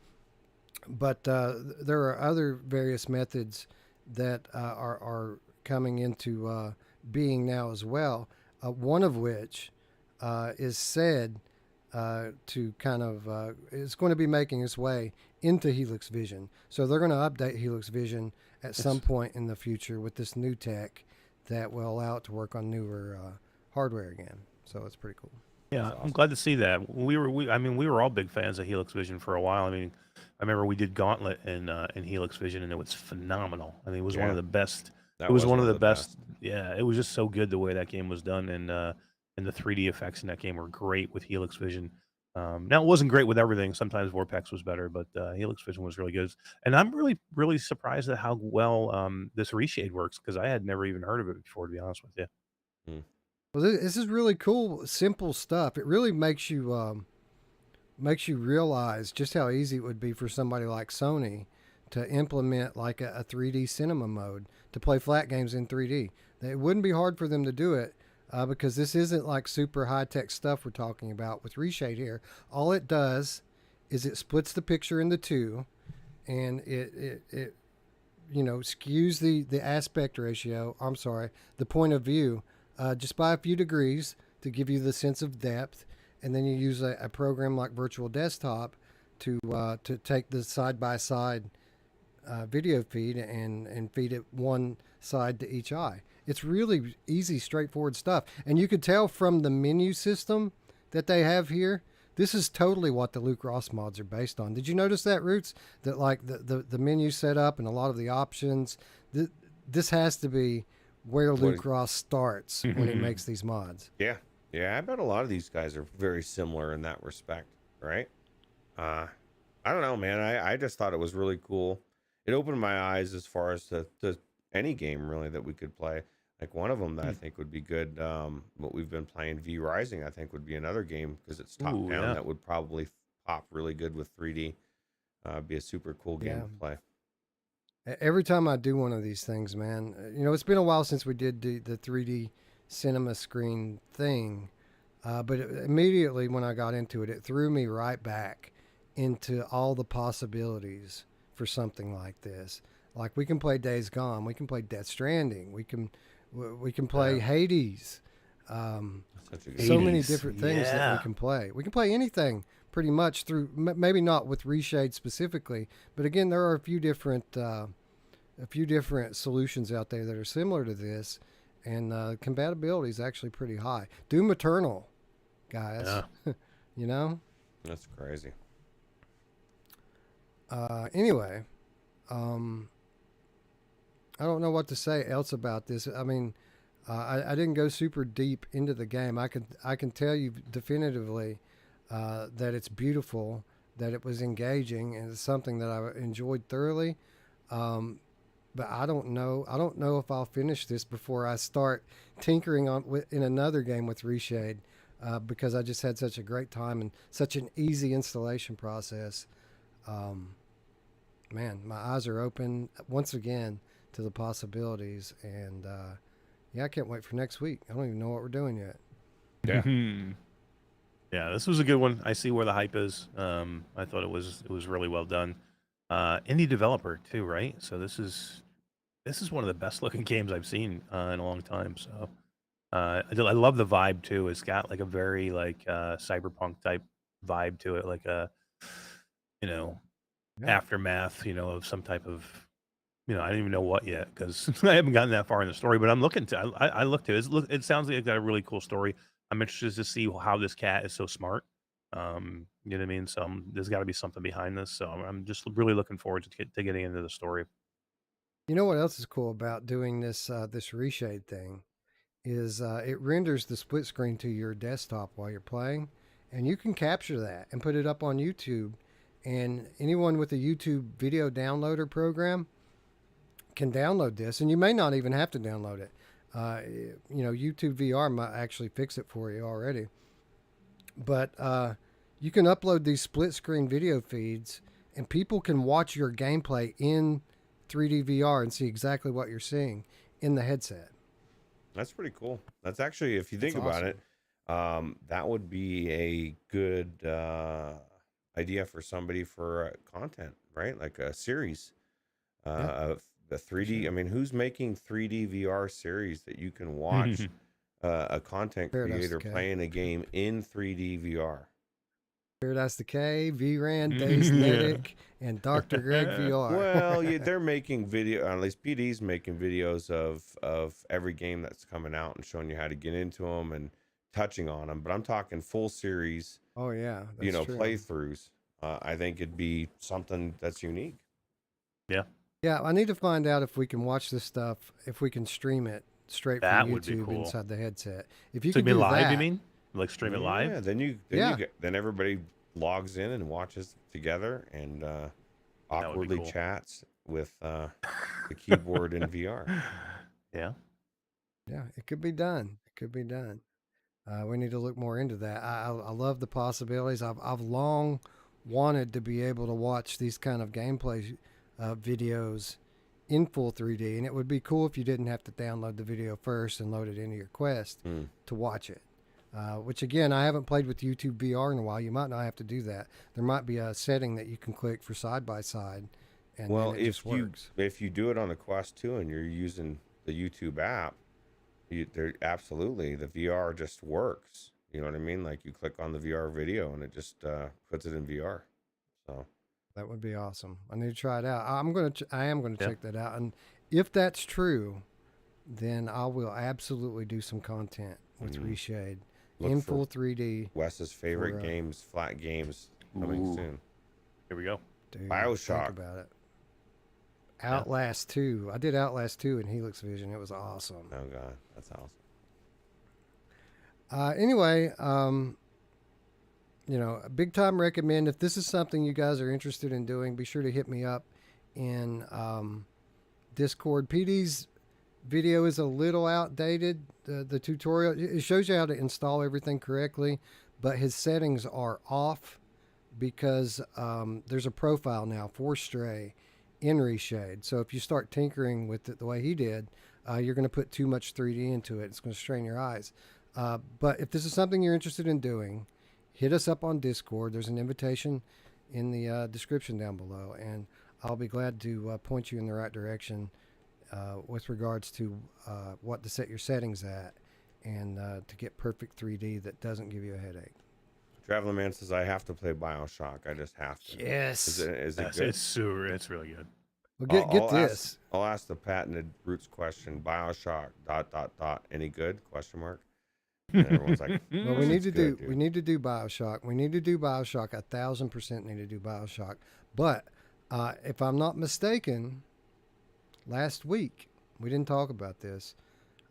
but there are other various methods that are coming into being now as well. One of which is said to kind of is going to be making its way into Helix Vision. So they're going to update Helix Vision at some point in the future with this new tech that will allow it to work on newer hardware again. So it's pretty cool. Yeah, awesome. I'm glad to see that. We were all big fans of Helix Vision for a while. I mean, I remember we did Gauntlet in Helix Vision, and it was phenomenal. I mean, it was one of the best. It was one of the best. Yeah, it was just so good the way that game was done, and the 3D effects in that game were great with Helix Vision. Now, it wasn't great with everything. Sometimes Vorpex was better, but Helix Vision was really good. And I'm really, really surprised at how well this reshade works, because I had never even heard of it before, to be honest with you. Well, this is really cool, simple stuff. It really makes you realize just how easy it would be for somebody like Sony to implement like a 3D cinema mode to play flat games in 3D. It wouldn't be hard for them to do it because this isn't like super high tech stuff we're talking about with Reshade here. All it does is it splits the picture into two, and it skews the aspect ratio. I'm sorry, the point of view just by a few degrees to give you the sense of depth, and then you use a program like Virtual Desktop to take the side by side video feed and feed it one side to each eye. It's really easy, straightforward stuff, and you could tell from the menu system that they have here. This is totally what the Luke Ross mods are based on. Did you notice that, Roots? That like the menu setup and a lot of the options. This has to be where Luke Ross starts when he makes these mods. Yeah. I bet a lot of these guys are very similar in that respect, right? I don't know, man. I just thought it was really cool. It opened my eyes as far as to any game really that we could play. Like one of them that I think would be good. What we've been playing, V Rising, I think would be another game because it's top down that would probably pop really good with 3D. Be a super cool game to play. Every time I do one of these things, man, it's been a while since we did the 3D cinema screen thing, but immediately when I got into it, it threw me right back into all the possibilities for something like this. Like we can play Days Gone, we can play Death Stranding, we can play Hades. So many different things that we can play. We can play anything pretty much through, maybe not with Reshade specifically, but again, there are a few different solutions out there that are similar to this, and compatibility is actually pretty high. Doom Eternal, guys. Yeah. That's crazy. Anyway, I don't know what to say else about this. I mean, I didn't go super deep into the game. I can tell you definitively that it's beautiful, that it was engaging, and it's something that I enjoyed thoroughly. But I don't know. I don't know if I'll finish this before I start tinkering in another game with Reshade, because I just had such a great time and such an easy installation process. Man, my eyes are open once again to the possibilities, and I can't wait for next week. I don't even know what we're doing yet. Yeah. Yeah, this was a good one. I see where the hype is. I thought it was really well done. Indie developer too, right? So this is one of the best looking games I've seen in a long time. So I love the vibe too. It's got like a very like cyberpunk type vibe to it, like a aftermath, of some type of I don't even know what yet because I haven't gotten that far in the story. But I'm looking to. I looked to it. It sounds like it's got a really cool story. I'm interested to see how this cat is so smart. You know what I mean? So there's got to be something behind this. So I'm just really looking forward to getting into the story. You know what else is cool about doing this Reshade thing is it renders the split screen to your desktop while you're playing, and you can capture that and put it up on YouTube. And anyone with a YouTube video downloader program can download this, and you may not even have to download it. YouTube VR might actually fix it for you already. But you can upload these split screen video feeds, and people can watch your gameplay in 3D VR and see exactly what you're seeing in the headset. That's pretty cool. That's actually, if you think about it, that would be a good idea for somebody for content, right? Like a series of the 3D. Sure. I mean, who's making 3D VR series that you can watch a content creator playing a game in 3D VR? Paradise Decay, VRAN, Days Medic, and Dr. Greg VR. Well, they're making video, at least PD's making videos of every game that's coming out and showing you how to get into them and touching on them. But I'm talking full series. Oh yeah, that's true. Playthroughs. I think it'd be something that's unique. Yeah, I need to find out if we can watch this stuff, if we can stream it straight from YouTube inside the headset. If you can do live, that, you mean? Like stream it live? Yeah, then everybody logs in and watches together and awkwardly chats with the keyboard in VR. Yeah, it could be done. We need to look more into that. I love the possibilities. I've long wanted to be able to watch these kind of gameplay videos in full 3D, and it would be cool if you didn't have to download the video first and load it into your Quest to watch it. Which again, I haven't played with YouTube VR in a while. You might not have to do that. There might be a setting that you can click for side by side, and Well, then it just works. if you do it on the Quest 2 and you're using the YouTube app, there absolutely the VR just works. You know what I mean? Like you click on the VR video and it just puts it in VR. So That would be awesome. I need to try it out. I am gonna check that out, and if that's true, then I will absolutely do some content with Reshade in for full 3D. Wes's favorite for, games, flat games, coming soon. Here we go. Dude, BioShock. Think about it. Outlast 2. I did Outlast 2 in Helix Vision. It was awesome. Oh God, that's awesome. Anyway, a big time recommend. If this is something you guys are interested in doing, be sure to hit me up in Discord. PD's video is a little outdated. The tutorial, it shows you how to install everything correctly, but his settings are off because there's a profile now for Stray in Reshade. So if you start tinkering with it the way he did, you're going to put too much 3D into it. It's going to strain your eyes. But if this is something you're interested in doing, hit us up on Discord. There's an invitation in the description down below, and I'll be glad to point you in the right direction with regards to what to set your settings at and to get perfect 3D that doesn't give you a headache. Traveling Man says I have to play BioShock. I just have to. Yes. Is it Yes, good? it's really good. Well, get this. I'll ask the patented Roots question. BioShock ... Any good? Question mark. And everyone's like, Well, we need to do dude. we need to do BioShock. We need to do BioShock. 1,000% need to do BioShock. But if I'm not mistaken, last week we didn't talk about this.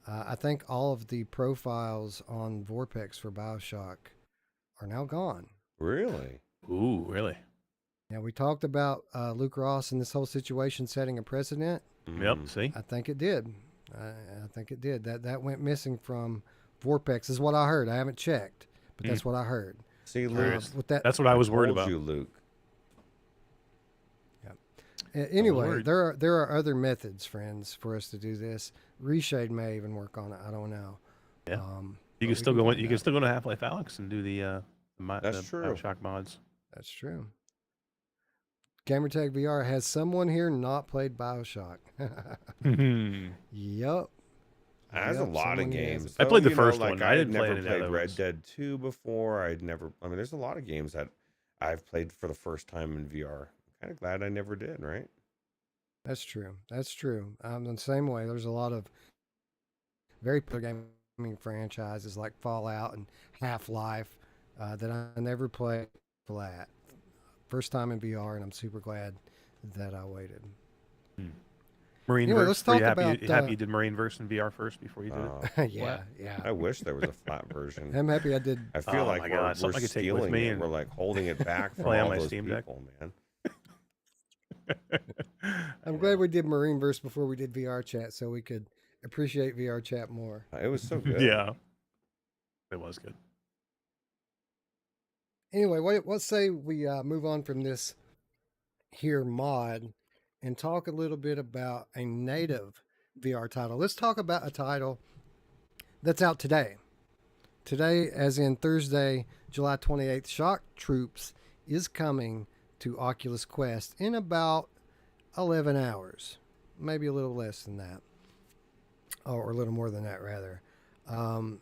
I think all of the profiles on Vorpex for BioShock are now gone. Really? Ooh, really? Now we talked about Luke Ross and this whole situation setting a precedent. Yep. See? I think it did. I think it did. That went missing from Vorpex is what I heard. I haven't checked, but that's what I heard. See, Luke, With that, That's what I was worried told about. you, Luke. anyway, Lord. there are other methods, friends, for us to do this. Reshade may even work on it. I don't know. Yeah. but You can we still go. find You can out. still go to Half-Life Alyx and do the That's true. BioShock mods. That's true. Gamertag VR has someone here not played BioShock. Yup. There's a lot of games. I played the though, first like, one. I I had didn't play never any of the played other Red ones. Dead 2 before. There's a lot of games that I've played for the first time in VR. Kind of glad I never did, right? That's true. That's true. The same way, there's a lot of very popular gaming franchises like Fallout and Half-Life that I never played flat. First time in VR, and I'm super glad that I waited. Marine Anyway, Verse. let's Were you talk happy, about, happy you did Marine Verse in VR first before you did it? Yeah, yeah. I wish there was a flat version. I'm happy I did. I feel Oh like my we're God, something I could take with stealing me it. and We're like holding it back from play on all my those Steam Deck. people, man. I'm glad we did Marineverse before we did VR chat, so we could appreciate VR chat more. It was so good. Yeah. It was good. Anyway, let's say we move on from this here mod and talk a little bit about a native VR title. Let's talk about a title that's out today. Today, as in Thursday, July 28th, Shock Troops is coming to Oculus Quest in about 11 hours. Maybe a little less than that. Or a little more than that, rather.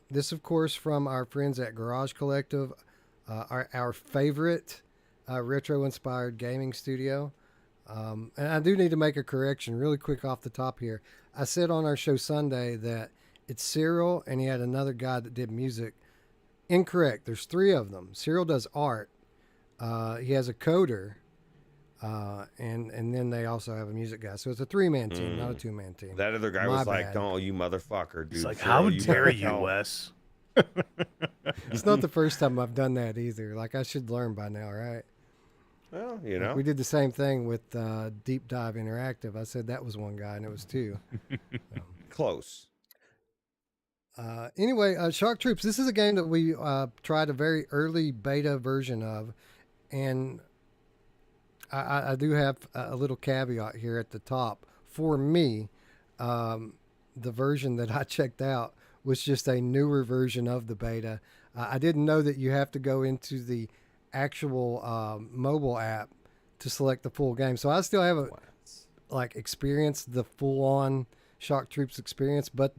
This, of course, from our friends at Garage Collective, our favorite retro-inspired gaming studio. And I do need to make a correction really quick off the top here. I said on our show Sunday that it's Cyril and he had another guy that did music. Incorrect. There's three of them. Cyril does art. He has a coder. And then they also have a music guy. So it's a three-man team, not a two-man team. That other guy My was like, bad. "No, you motherfucker, dude! It's like, Cyril, how you dare better you, help." Wes? It's not the first time I've done that either. Like, I should learn by now, right? Well, you know, We did the same thing with Deep Dive Interactive. I said that was one guy, and it was two. close. Anyway, Shock Troops. This is a game that we tried a very early beta version of, and I do have a little caveat here at the top. For me, the version that I checked out was just a newer version of the beta. I didn't know that you have to go into the actual mobile app to select the full game. So I still haven't like experienced the full on Shock Troops experience. But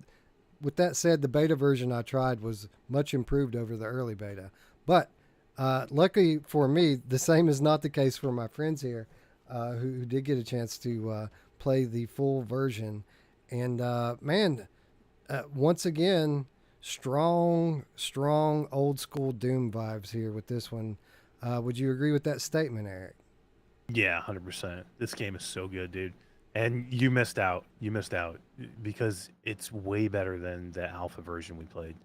with that said, the beta version I tried was much improved over the early beta. But luckily for me, the same is not the case for my friends here who did get a chance to play the full version. And man, once again, strong old school Doom vibes here with this one. Would you agree with that statement, Eric? Yeah, 100%. This game is so good, dude. And you missed out. You missed out because it's way better than the alpha version we played.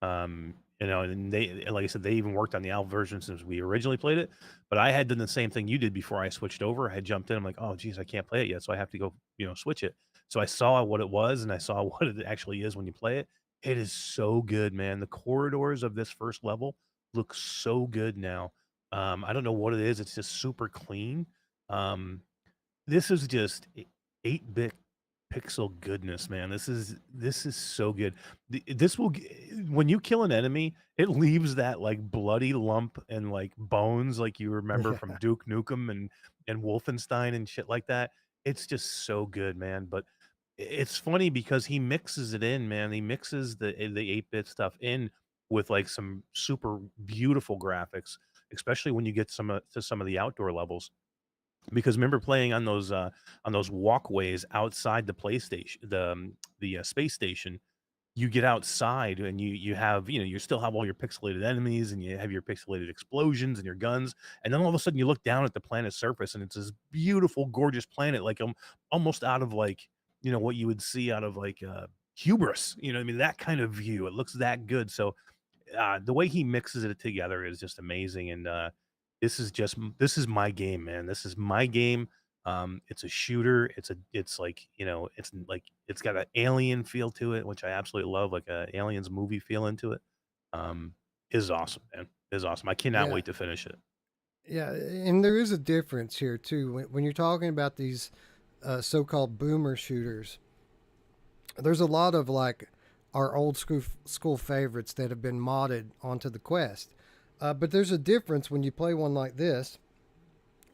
And they, like I said, they even worked on the alpha version since we originally played it. But I had done the same thing you did before I switched over. I had jumped in. I'm like, oh, geez, I can't play it yet, so I have to go, switch it. So I saw what it was, and I saw what it actually is when you play it. It is so good, man. The corridors of this first level look so good now. I don't know what it is. It's just super clean. Um, this is just 8-bit pixel goodness, man. This is so good. This will when you kill an enemy, it leaves that like bloody lump and like bones like you remember from Yeah. Duke Nukem and Wolfenstein and shit like that. It's just so good, man. But it's funny because he mixes it in, man. He mixes the 8-bit stuff in with like some super beautiful graphics, especially when you get to some of the outdoor levels, because remember playing on those walkways outside the PlayStation, the space station. You get outside and you have, you still have all your pixelated enemies and you have your pixelated explosions and your guns, and then all of a sudden you look down at the planet's surface and it's this beautiful, gorgeous planet, like almost out of like, what you would see out of like Hubris. I mean, that kind of view. It looks that good. So the way he mixes it together is just amazing. And this is my game, man. This is my game. It's a shooter. It's like, it's got an alien feel to it, which I absolutely love, like a aliens movie feel into it. Um, is awesome, man. Is awesome. I cannot Yeah. wait to finish it. Yeah, and there is a difference here too. When you're talking about these so-called boomer shooters, there's a lot of like our old school favorites that have been modded onto the Quest. But there's a difference when you play one like this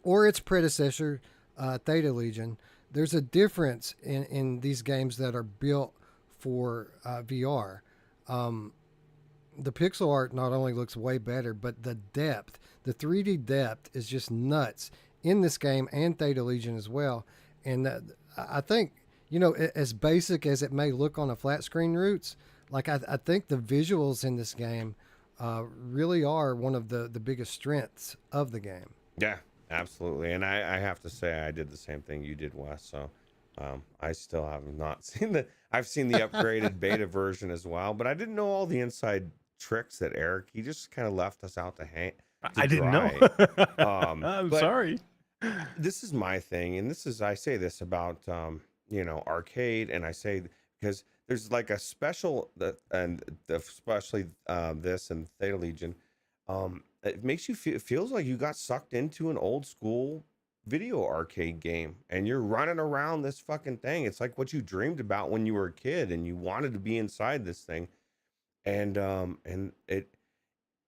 or its predecessor, Theta Legion. There's a difference in these games that are built for VR. The pixel art not only looks way better, but the depth, the 3D depth is just nuts in this game and Theta Legion as well. And I think, as basic as it may look on a flat screen roots, like I think the visuals in this game really are one of the biggest strengths of the game. Yeah, absolutely. And I have to say, I did the same thing you did, Wes. So I still have not seen I've seen the upgraded beta version as well, but I didn't know all the inside tricks that Eric, he just kind of left us out to hang. I didn't know. I'm but sorry. This is my thing. And I say this about, arcade. And I say, because there's like a special especially this and Theta Legion, it makes you feel, it feels like you got sucked into an old school video arcade game and you're running around this fucking thing. It's like what you dreamed about when you were a kid and you wanted to be inside this thing. And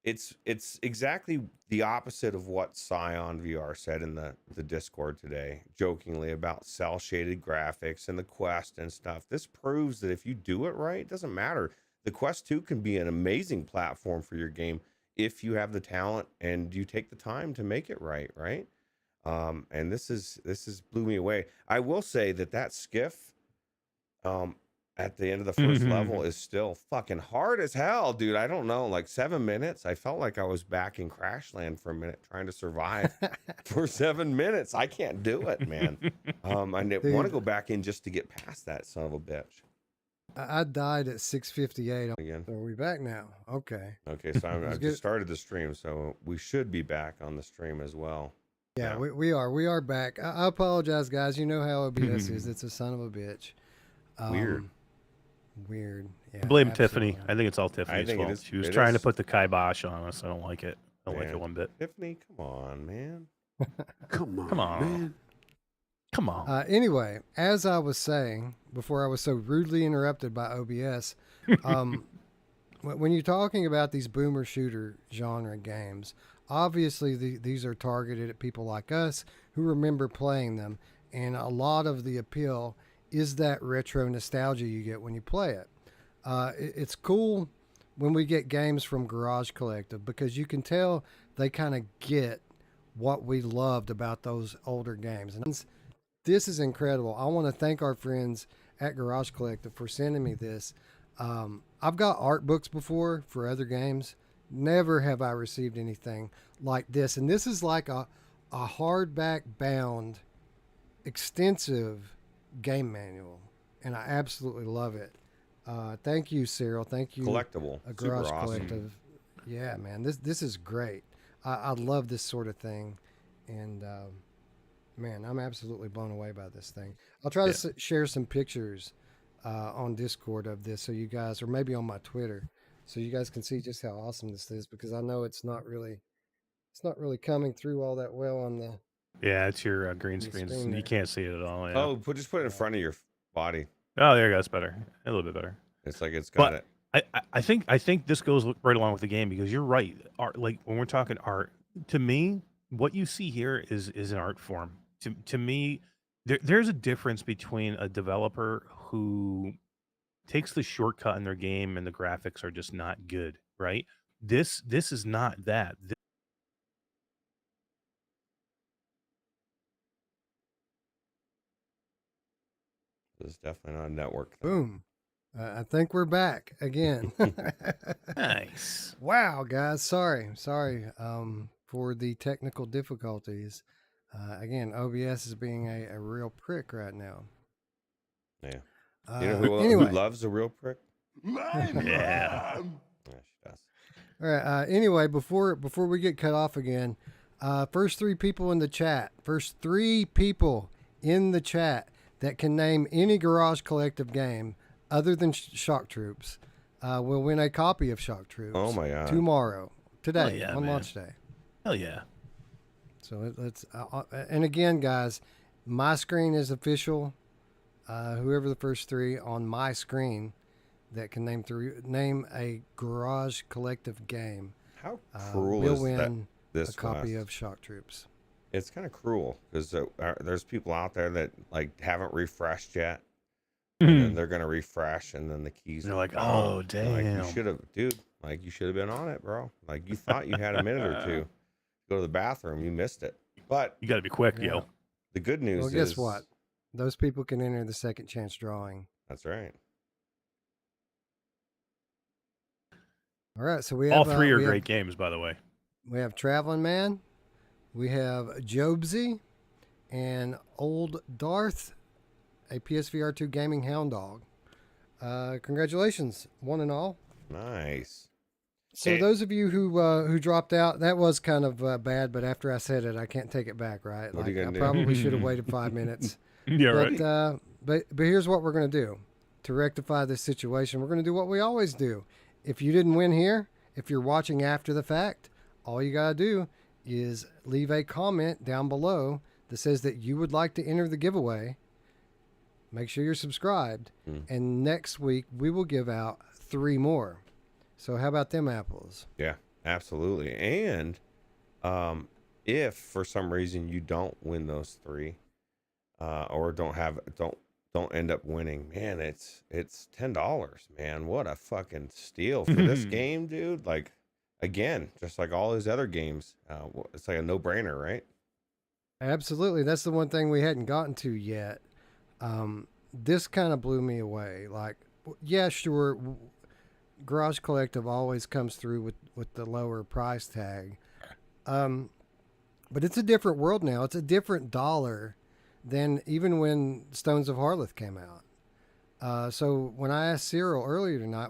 it's exactly the opposite of what Scion VR said in the Discord today, jokingly, about cell shaded graphics and the Quest and stuff. This proves that if you do it right, it doesn't matter. The Quest 2 can be an amazing platform for your game if you have the talent and you take the time to make it right, right? And this is blew me away. I will say that skiff at the end of the first level is still fucking hard as hell, dude. I don't know, like 7 minutes. I felt like I was back in Crashland for a minute trying to survive for 7 minutes. I can't do it, man. I want to go back in just to get past that son of a bitch. I died at 6:58 Again. So are we back now? Okay. Okay, so I've just started the stream, so we should be back on the stream as well. Yeah, we are back. I apologize, guys. You know how OBS is. It's a son of a bitch. Weird. Yeah, I blame absolutely. Tiffany. I think it's all Tiffany's think it fault. is- She was it trying to is. put the kibosh on us. I don't like it. I don't like Man. it one bit. Tiffany, come on, man. Come on, Come on. man. Come on. Anyway, as I was saying before I was so rudely interrupted by OBS, when you're talking about these boomer shooter genre games, obviously these are targeted at people like us who remember playing them, and a lot of the appeal is that retro nostalgia you get when you play it. It's cool when we get games from Garage Collective because you can tell they kind of get what we loved about those older games. And this is incredible. I want to thank our friends at Garage Collective for sending me this. I've got art books before for other games. Never have I received anything like this. And this is like a hardback bound, extensive game manual. And I absolutely love it. Thank you, Cyril. Thank you, Collectible. Garage Super awesome. Collective. Yeah, man, this is great. I love this sort of thing, and man, I'm absolutely blown away by this thing. I'll try to share some pictures on Discord of this, so you guys, or maybe on my Twitter, so you guys can see just how awesome this is. Because I know it's not really coming through all that well on the. Yeah, it's your green The screen. screen You there. can't see it at all. Yeah. Oh, just put it in front of your body. Oh, there you go. That's better. A little bit better. It's like it's got But it. I think this goes right along with the game because you're right. Art, like when we're talking art, to me, what you see here is an art form. To me, there's a difference between a developer who takes the shortcut in their game and the graphics are just not good, right? This is not that. This is definitely not a network thing. Boom. I think we're back again. Nice. Wow, guys. Sorry for the technical difficulties. Again, OBS is being a real prick right now. Yeah. You know who anyway. loves a real prick? My Yeah. mom. Yeah, she does. All right. Anyway, before we get cut off again, first three people in the chat that can name any Garage Collective game other than Shock Troops will win a copy of Shock Troops. Oh my God. Today, yeah, on man. launch day. Hell yeah. So let's, and again, guys, my screen is official. Whoever the first three on my screen that can name a Garage Collective game How cruel will is that? win This a copy last- of Shock Troops. It's kind of cruel because there's people out there that like haven't refreshed yet, and then they're gonna refresh, and then the keys. They're like, gone. oh, Like, damn. you should have, dude. Like you should have been on it, bro. Like you thought you had a minute or two to go to the bathroom, you missed it. But You got to be quick, Yeah. yo. the good news Well, is, guess what? Those people can enter the second chance drawing. That's right. All right, so we All have three are we have- great games, by the way. We have Traveling Man, we have Jobsy, and Old Darth, a PSVR 2 gaming hound dog. Congratulations, one and all. Nice. So Hey. those of you who dropped out, that was kind of bad, but after I said it, I can't take it back, right? What are you I gonna do? probably should have waited 5 minutes. Yeah, right. But here's what we're going to do to rectify this situation. We're going to do what we always do. If you didn't win here, if you're watching after the fact, all you got to do is leave a comment down below that says that you would like to enter the giveaway. Make sure you're subscribed. And next week, we will give out 3 more. So how about them apples? Yeah, absolutely. And if for some reason you don't win those 3, or don't end up winning, man, it's $10, man. What a fucking steal for this game, dude. Like, again, just like all his other games, it's like a no-brainer, right? Absolutely. That's the one thing we hadn't gotten to yet. This kind of blew me away. Like, yeah, sure, Garage Collective always comes through with the lower price tag. But it's a different world now. It's a different dollar than even when Stones of Harleth came out. So when I asked Cyril earlier tonight,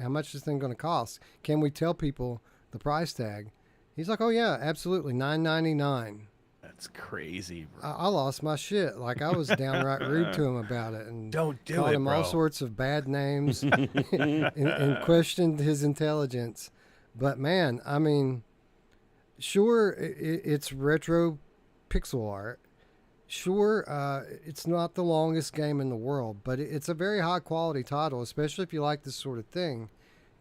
how much is this thing going to cost? Can we tell people the price tag? He's like, oh yeah, absolutely, $9.99. That's crazy, bro. I lost my shit. Like I was downright rude to him about it and Don't do called it, him all bro. sorts of bad names and questioned his intelligence. But man, I mean, sure, it's retro pixel art. Sure, it's not the longest game in the world, but it's a very high quality title, especially if you like this sort of thing.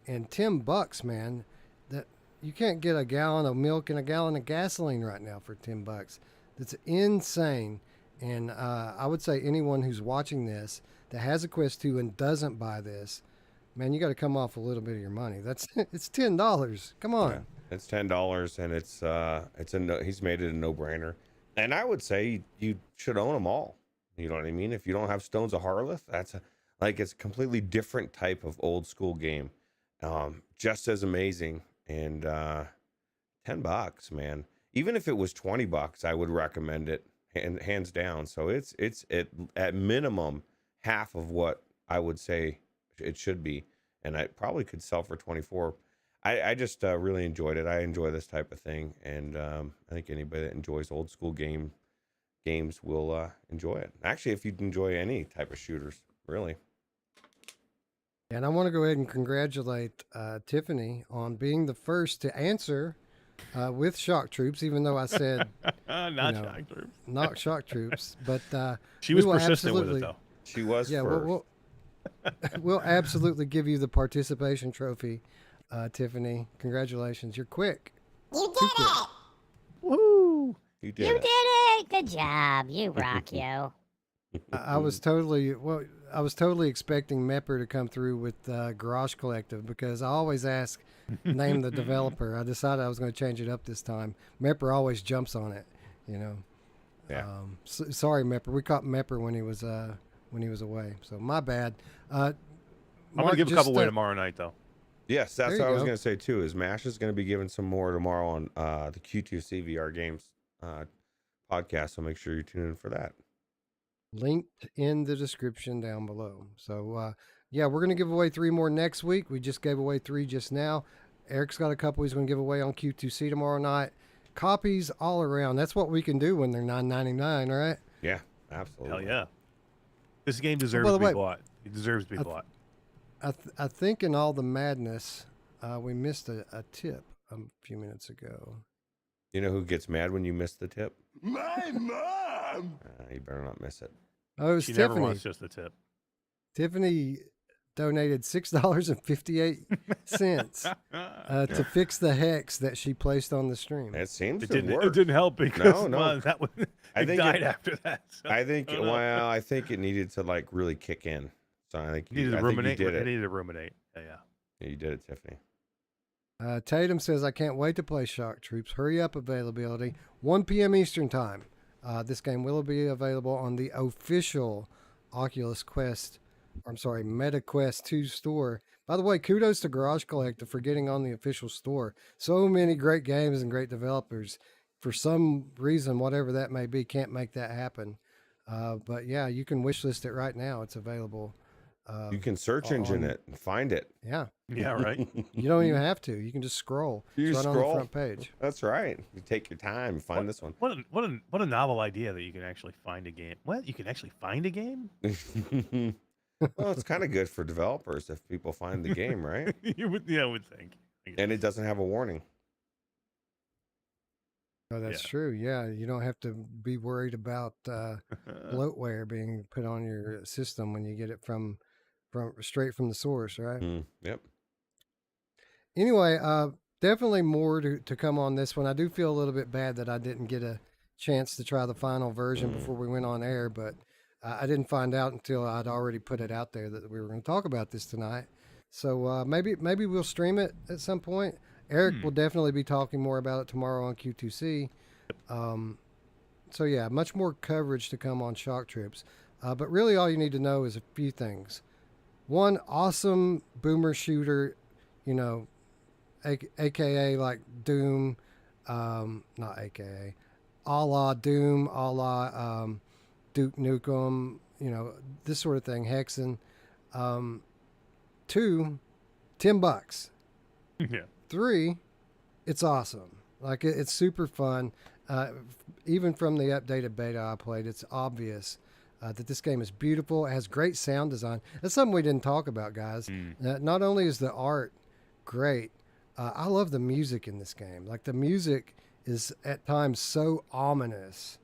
And $10, man, that you can't get a gallon of milk and a gallon of gasoline right now for $10. That's insane. And I would say anyone who's watching this that has a Quest 2 and doesn't buy this, man, you got to come off a little bit of your money. It's $10. Come on. Yeah, it's $10, and he's made it a no-brainer. And I would say you should own them all. You know what I mean? If you don't have Stones of Harleth, it's a completely different type of old school game. Just as amazing. And $10, man. Even if it was $20, I would recommend it, and hands down. So it's at minimum half of what I would say it should be, and I probably could sell for 24. I just really enjoyed it. I enjoy this type of thing, and I think anybody that enjoys old school games will enjoy it. Actually, if you enjoy any type of shooters, really. And I want to go ahead and congratulate Tiffany on being the first to answer with Shock Troops, even though I said Shock Troops. Not Shock Troops. But she was persistent with it, though. She was yeah, first. We'll absolutely give you the participation trophy, Tiffany. Congratulations. You're quick. You did it! Woo! You did You it. did it! Good job. You rock, yo. I was totally expecting Mepper to come through with Garage Collective, because I always ask, name the developer. I decided I was going to change it up this time. Mepper always jumps on it, you know. Yeah. Sorry, Mepper. We caught Mepper when he was away, so my bad. I'm gonna give a couple away tomorrow night, though. Yes, that's There what you I was go. going to say too. Is Mash is going to be giving some more tomorrow on the Q2C VR Games podcast. So make sure you tune in for that. Linked in the description down below. So yeah, we're gonna give away 3 more next week. We just gave away 3 just now. Eric's got a couple he's gonna give away on Q2C tomorrow night. Copies all around. That's what we can do when they're $9.99, right? Yeah, absolutely. Hell yeah! This game deserves by the to be way, bought. It deserves to be bought. I think in all the madness, we missed a tip a few minutes ago. You know who gets mad when you miss the tip? My mom! You better not miss it. Oh, it was She never Tiffany. wants just the tip. Tiffany donated $6.58 to fix the hex that she placed on the stream. It seems It to didn't. work. It didn't help because No. that was, I it think died it- after that. So. I think. I don't know. Well, I think it needed to like really kick in. So I think You needed to I think ruminate. you did It it. needed to ruminate. Yeah. Yeah, you did it, Tiffany. Tatum says, I can't wait to play Shock Troops. Hurry up availability. 1 p.m. Eastern Time. This game will be available on the official Meta Quest 2 store. By the way, kudos to Garage Collective for getting on the official store. So many great games and great developers, for some reason, whatever that may be, can't make that happen. But yeah, you can wishlist it right now. It's available. You can search engine it and find it. Yeah. Yeah. Right. You don't even have to. You can just scroll. You It's just right on the scroll. front page. That's right. You take your time, find this one. What a novel idea that you can actually find a game. What? You can actually find a game? Well, it's kind of good for developers if people find the game, right? You would think. And it doesn't have a warning. Oh, that's Yeah. true. Yeah, you don't have to be worried about bloatware being put on your system when you get it from straight from the source, right? Yep. Anyway, definitely more to come on this one. I do feel a little bit bad that I didn't get a chance to try the final version before we went on air, but I didn't find out until I'd already put it out there that we were going to talk about this tonight. So maybe we'll stream it at some point. Eric will definitely be talking more about it tomorrow on Q2C. So yeah, much more coverage to come on Shock Troops. But really all you need to know is a few things. One, awesome boomer shooter, you know, AKA like Doom, not AKA, a la Doom, a la Duke Nukem, you know, this sort of thing, Hexen. 2, $10. Yeah. 3, it's awesome. Like it's super fun. Even from the updated beta I played, it's obvious that this game is beautiful. It has great sound design. That's something we didn't talk about, guys. Not only is the art great, I love the music in this game. Like the music is at times so ominous.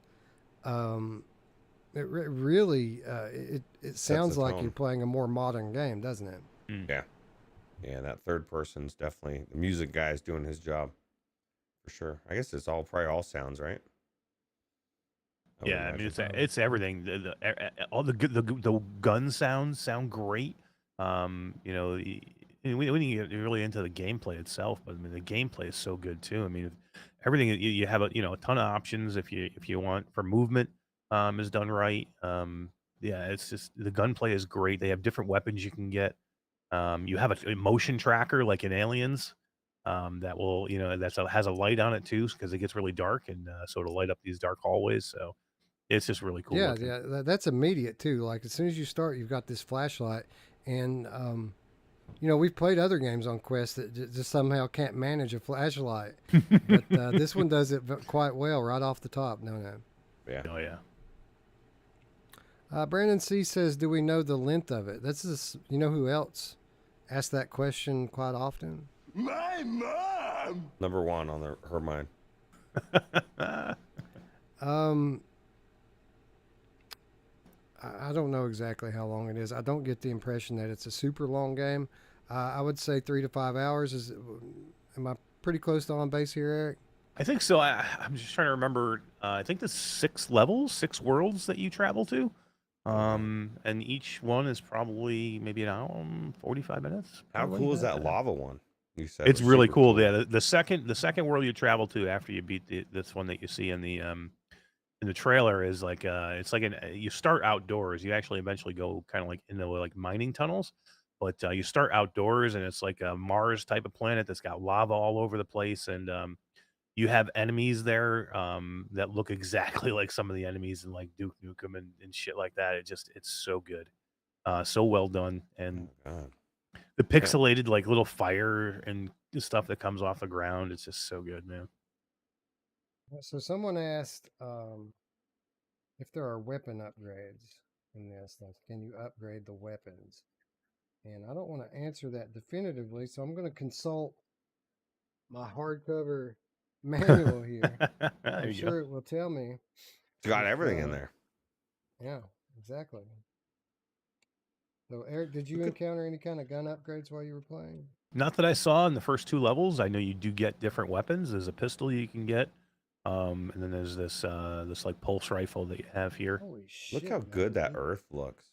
Really, it Sets the sounds like you're tone. playing a more modern game, doesn't it? Mm. Yeah. Yeah, that third person's definitely the music guy is doing his job for sure. I guess it's probably all sounds, right? I would Yeah, I mean imagine. it's everything. All the gun sounds sound great. You know, when you get really into the gameplay itself, but I mean the gameplay is so good too. I mean, everything you have a ton of options if you want for movement is done right. Yeah, it's just the gunplay is great. They have different weapons you can get. You have a motion tracker like in Aliens. That will, has a light on it too, because it gets really dark, and so it'll light up these dark hallways. So it's just really cool Yeah, looking. yeah, that's immediate too. Like as soon as you start, you've got this flashlight, and we've played other games on Quest that just somehow can't manage a flashlight, but this one does it quite well right off the top. No. Yeah. Oh yeah. Brandon C says, "Do we know the length of it?" That's just, who else asks that question quite often. My mom! Number one on her mind. Um, I don't know exactly how long it is. I don't get the impression that it's a super long game. I would say 3 to 5 hours. Am I pretty close to on base here, Eric? I think so. I'm just trying to remember. I think the 6 levels, 6 worlds that you travel to, and each one is probably maybe an hour, 45 minutes. How Probably cool is that lava one? You said It's was really super cool. Yeah, the second world you travel to after you beat this one that you see in the trailer is like it's like you start outdoors. You actually eventually go kind of like into like mining tunnels, but you start outdoors and it's like a Mars type of planet that's got lava all over the place, and you have enemies there that look exactly like some of the enemies in like Duke Nukem and shit like that. It's so good, so well done, and Oh god. the Yeah. pixelated like little fire and stuff that comes off the ground. It's just so good, man. So someone asked if there are weapon upgrades in this. Like, can you upgrade the weapons? And I don't want to answer that definitively, so I'm going to consult my hardcover manual here. There I'm you go. sure it will tell me It's got if, everything in there. yeah, exactly. So, Eric, did you Look at encounter any kind of gun upgrades while you were playing? Not that I saw in the first 2 levels. I know you do get different weapons. There's a pistol you can get, and then there's this like pulse rifle that you have here. Holy look shit, how man, good that dude. Earth looks.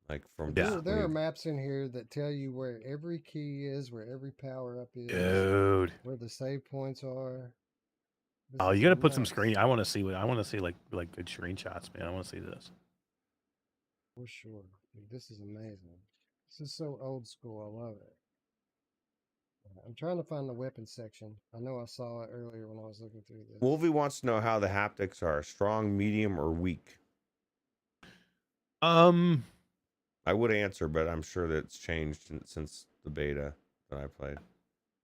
Like from Yeah, just There are when maps in here that tell you where every key is, where every power up is, dude. where the save points are. This Oh, you is got to put some nuts. screen. I want to see what I want to see like good screenshots, man. I want to see this. For sure. Dude, this is amazing. This is so old school. I love it. I'm trying to find the weapons section. I know I saw it earlier when I was looking through this. Wolvie wants to know how the haptics are strong, medium, or weak. Um, I would answer, but I'm sure that it's changed since the beta that I played.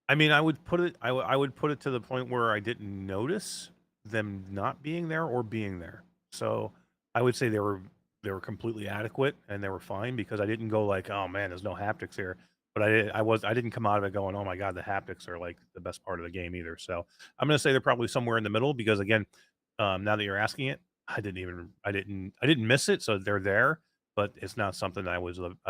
I mean, I would put it. I would put it to the point where I didn't notice them not being there or being there. So I would say they were completely adequate and they were fine because I didn't go like, oh man, there's no haptics here. But I didn't come out of it going, oh my god, the haptics are like the best part of the game either. So I'm gonna say they're probably somewhere in the middle because again, now that you're asking it, I didn't miss it, so they're there. But it's not something that I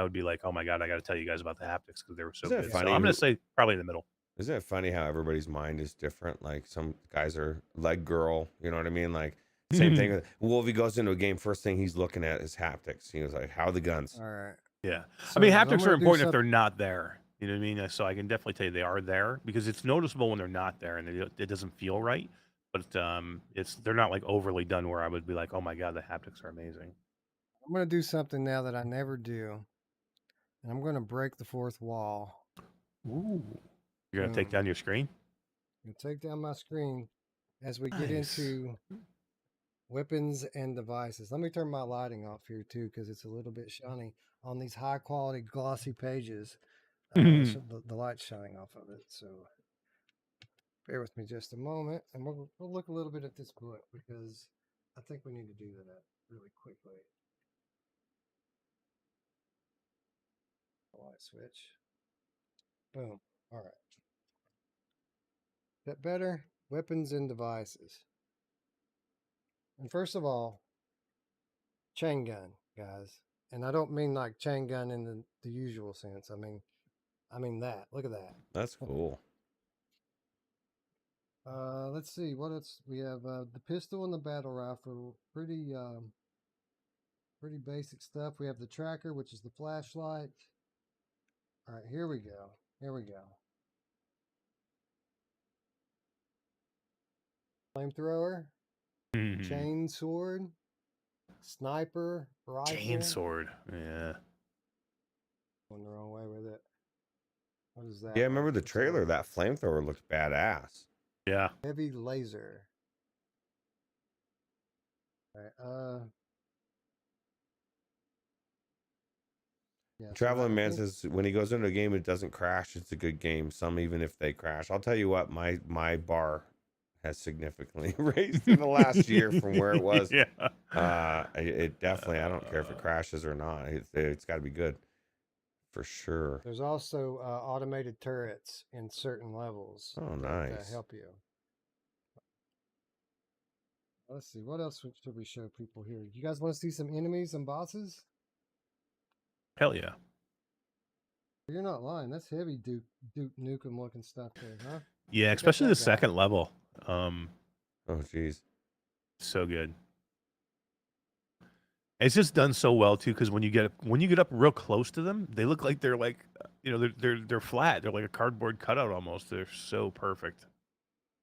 would be like, oh my god, I got to tell you guys about the haptics because they were so Isn't it good. So funny I'm gonna who? say probably in the middle. Isn't it funny how everybody's mind is different? Like some guys are leg girl, you know what I mean? Like same thing with Wolvie goes into a game, first thing he's looking at is haptics. He was like, how are the guns? All right. Yeah. I So mean, I'm haptics are going to do important if something. they're not there. You know what I mean? So I can definitely tell you they are there because it's noticeable when they're not there and it doesn't feel right. But they're not like overly done where I would be like, oh my god, the haptics are amazing. I'm going to do something now that I never do. And I'm going to break the fourth wall. Ooh. You're gonna take Boom. down your screen? And take down my screen as we get Nice. into weapons and devices. Let me turn my lighting off here too because it's a little bit shiny on these high quality glossy pages. The light's shining off of it. So bear with me just a moment and we'll look a little bit at this book because I think we need to do that really quickly. Light switch. Boom. All right. That better? Weapons and devices. And first of all, chain gun, guys. And I don't mean like chain gun in the usual sense. I mean that. Look at that. That's cool. Let's see what else we have. The pistol and the battle rifle, pretty basic stuff. We have the tracker, which is the flashlight. All right, here we go. Here we go. Flamethrower, chain sword, sniper, rifle. Chain sword. Yeah. Going the wrong way with it. What is that? Yeah, I remember the trailer. That flamethrower looked badass. Yeah. Heavy laser. All right, yeah, so Traveling I Man think- says when he goes into a game, it doesn't crash. It's a good game. Some even if they crash. I'll tell you what, my bar has significantly raised in the last year from where it was. Yeah. It definitely. I don't care if it crashes or not. It's got to be good, for sure. There's also automated turrets in certain levels. Oh, that, nice. help you. Let's see. What else should we show people here? You guys want to see some enemies and bosses? Hell yeah. You're not lying. That's heavy Duke Nukem looking stuff there, huh? Yeah, at especially that the guy. second level. Oh, geez. So good. It's just done so well too, because when you get up real close to them, they look like they're like, they're flat. They're like a cardboard cutout almost. They're so perfect.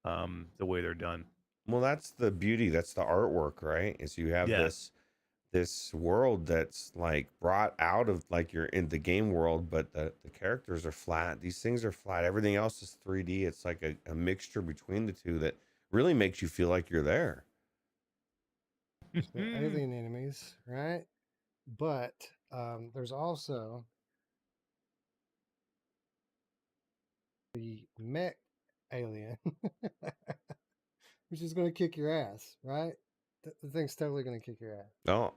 The way they're done. Well, that's the beauty. That's the artwork, right? Is you have Yeah. this world that's like brought out of like you're in the game world, but the characters are flat. These things are flat. Everything else is 3D. It's like a mixture between the two that really makes you feel like you're there. The alien enemies, right? But there's also the mech alien, which is going to kick your ass, right? The thing's totally going to kick your ass. Oh,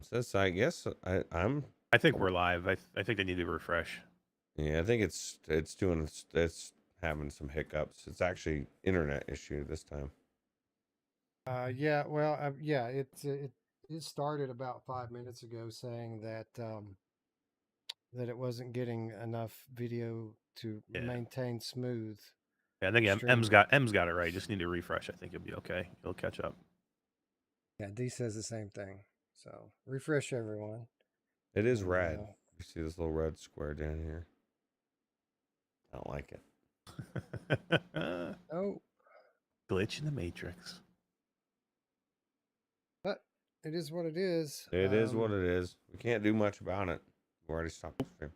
says I guess I'm. I think we're live. I think they need to refresh. Yeah, I think it's having some hiccups. It's actually internet issue this time. Yeah, well, yeah, it started about 5 minutes ago saying that that it wasn't getting enough video to Yeah. maintain smooth. Yeah, I think M's got it right. Just need to refresh. I think you'll be okay. You'll catch up. Yeah, D says the same thing. So refresh everyone. It is And, red. You see this little red square down here? I don't like it. Oh, Glitch in the Matrix. but it is what it is. It is what it is. We can't do much about it. We already stopped the stream.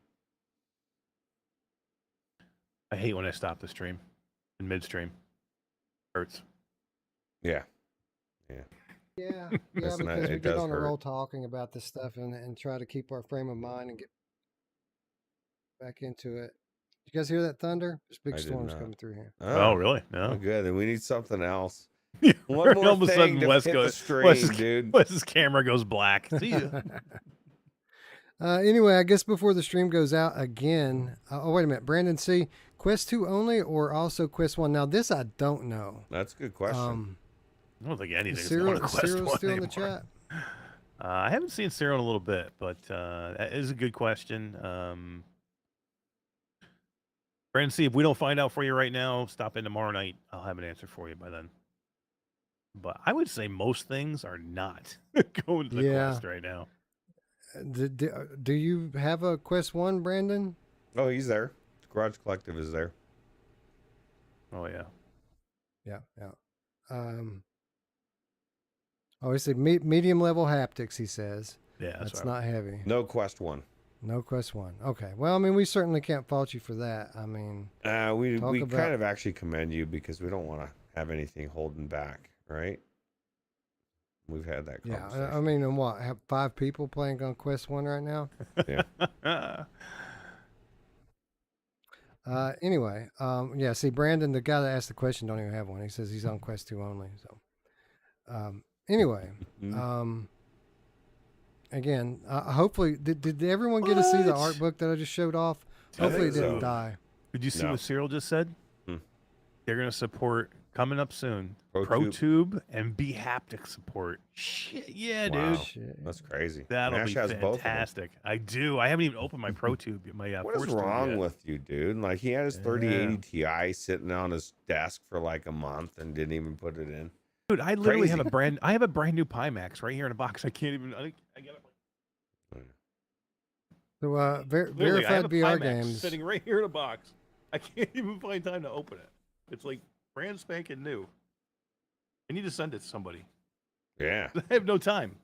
I hate when I stop the stream in midstream. Hurts. Yeah. Yeah, Listen, because we it get does on a hurt. roll talking about this stuff and try to keep our frame of mind and get back into it. You guys hear that thunder? There's big I did storms not. coming through here. Oh, really? Oh, No. good. Then we need something else. Yeah, One more all of a thing sudden, to Wes hit the goes, stream, dude. Wes's camera goes black. See ya. Anyway, I guess before the stream goes out again. Oh, wait a minute. Brandon C. Quest 2 only or also Quest 1? Now, this I don't know. That's a good question. I don't think anything's Is going to Cyril Quest still 1 in the anymore. chat? I haven't seen Cyril in a little bit, but that is a good question. Brandon C., if we don't find out for you right now, stop in tomorrow night. I'll have an answer for you by then. But I would say most things are not going to the Yeah. Quest right now. Do you have a Quest 1, Brandon? Oh, he's there. Garage Collective is there. Oh, yeah. Yeah. Oh, he said medium level haptics, he says. Yeah, That's right. not heavy. No Quest 1. No Quest 1. Okay. Well, I mean, we certainly can't fault you for that. I mean, We Talk about- kind of actually commend you because we don't want to have anything holding back, right? We've had that yeah. conversation. I mean, and what? Have 5 people playing on Quest 1 right now? Anyway, yeah. See, Brandon, the guy that asked the question, don't even have one. He says he's on Quest 2 only. So, anyway, again, hopefully, did everyone get to see the art book that I just showed off? I Hopefully, it think didn't so. die. Did you see No. what Cyril just said? Hmm. They're going to support coming up soon. Pro ProTube and B-haptic support. Shit, yeah, Wow. dude. Shit. That's crazy. That'll Nash be has both of them. fantastic. I do. I haven't even opened my ProTube, my What is Force Tube wrong yet. with you, dude? Like he had his 3080 Ti sitting on his desk for like a month and didn't even put it in. Dude, I literally have Crazy. I have a brand new Pimax right here in a box. I can't even. I got it. So, Literally, I have verified a VR Pimax games. sitting right here in a box. I can't even find time to open it. It's like brand spanking new. I need to send it to somebody. Yeah. I have no time.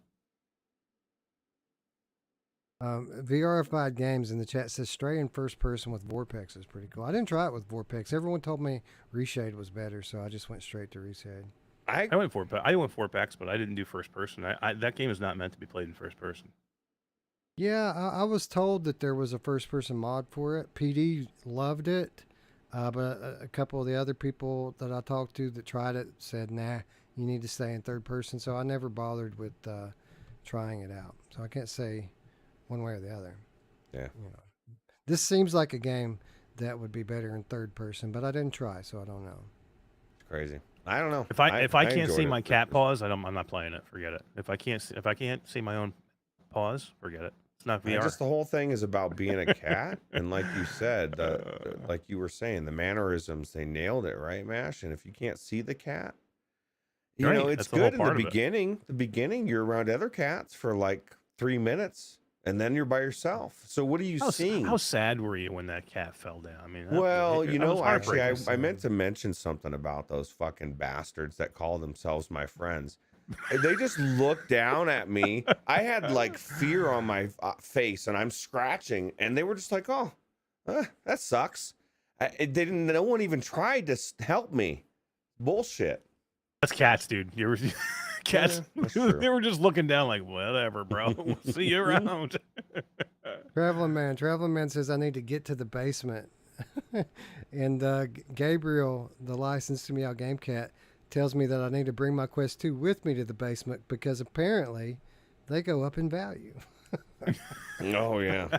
Verified games in the chat says Stray in first person with Vorpex is pretty cool. I didn't try it with Vorpex. Everyone told me Reshade was better, so I just went straight to Reshade. I I went four packs, but I didn't do first person. That game is not meant to be played in first person. Yeah, I was told that there was a first person mod for it. PD loved it, but a couple of the other people that I talked to that tried it said, nah, you need to stay in third person. So I never bothered with trying it out. So I can't say one way or the other. Yeah. You know, this seems like a game that would be better in third person, but I didn't try, so I don't know. It's crazy. I don't know. If I can't enjoyed see it. my cat paws, I'm not playing it. Forget it. If I can't see my own paws, forget it. It's not And VR. just the whole thing is about being a cat, and like you said, like you were saying, the mannerisms, they nailed it, right, Mash? And if you can't see the cat, you Right, know, it's that's the whole good in the part of it. beginning. The beginning, you're around other cats for like 3 minutes, and then you're by yourself. So what are you seeing? How sad were you when that cat fell down? I mean, Well, you that was know, actually, heartbreaking. I meant to mention something about those fucking bastards that call themselves my friends. They just looked down at me. I had like fear on my face, and I'm scratching, and they were just like, "Oh, that sucks." They didn't. No one even tried to help me. Bullshit. That's cats, dude. You were cats. Yeah, that's true. They were just looking down, like, whatever, bro. We'll see you around. Traveling Man says I need to get to the basement. And Gabriel, the licensed to meow game cat, tells me that I need to bring my Quest 2 with me to the basement because apparently they go up in value. Oh yeah.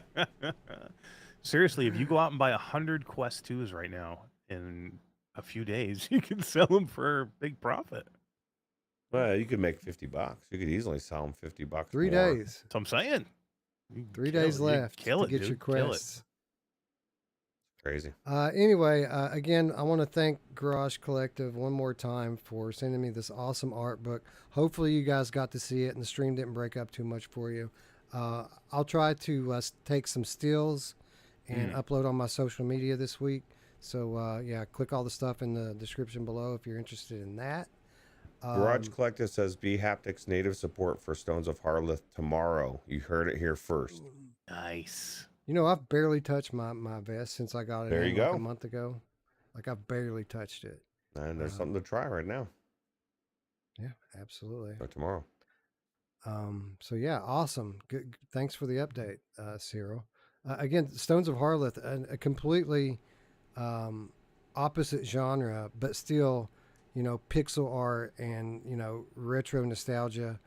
Seriously, if you go out and buy 100 Quest 2s right now in a few days, you can sell them for a big profit. Well, you could make $50. You could easily sell them $50. 3 more. days. That's what I'm saying. You 3 kill days it. You left kill to it, get dude. your Kill it. quests. Crazy. Anyway, again, I want to thank Garage Collective one more time for sending me this awesome art book. Hopefully you guys got to see it and the stream didn't break up too much for you. I'll try to take some stills and upload on my social media this week. So, yeah, click all the stuff in the description below if you're interested in that. Garage Collective says B Haptics native support for Stones of Harleth tomorrow. You heard it here first. Nice. You know, I've barely touched my vest since I got it There in you like go. a month ago. Like, I've barely touched it. And there's something to try right now. Yeah, absolutely. Or tomorrow. So yeah, awesome. Good. Thanks for the update, Cyril. Again, Stones of Harleth, a completely opposite genre, but still, you know, pixel art and, you know, retro nostalgia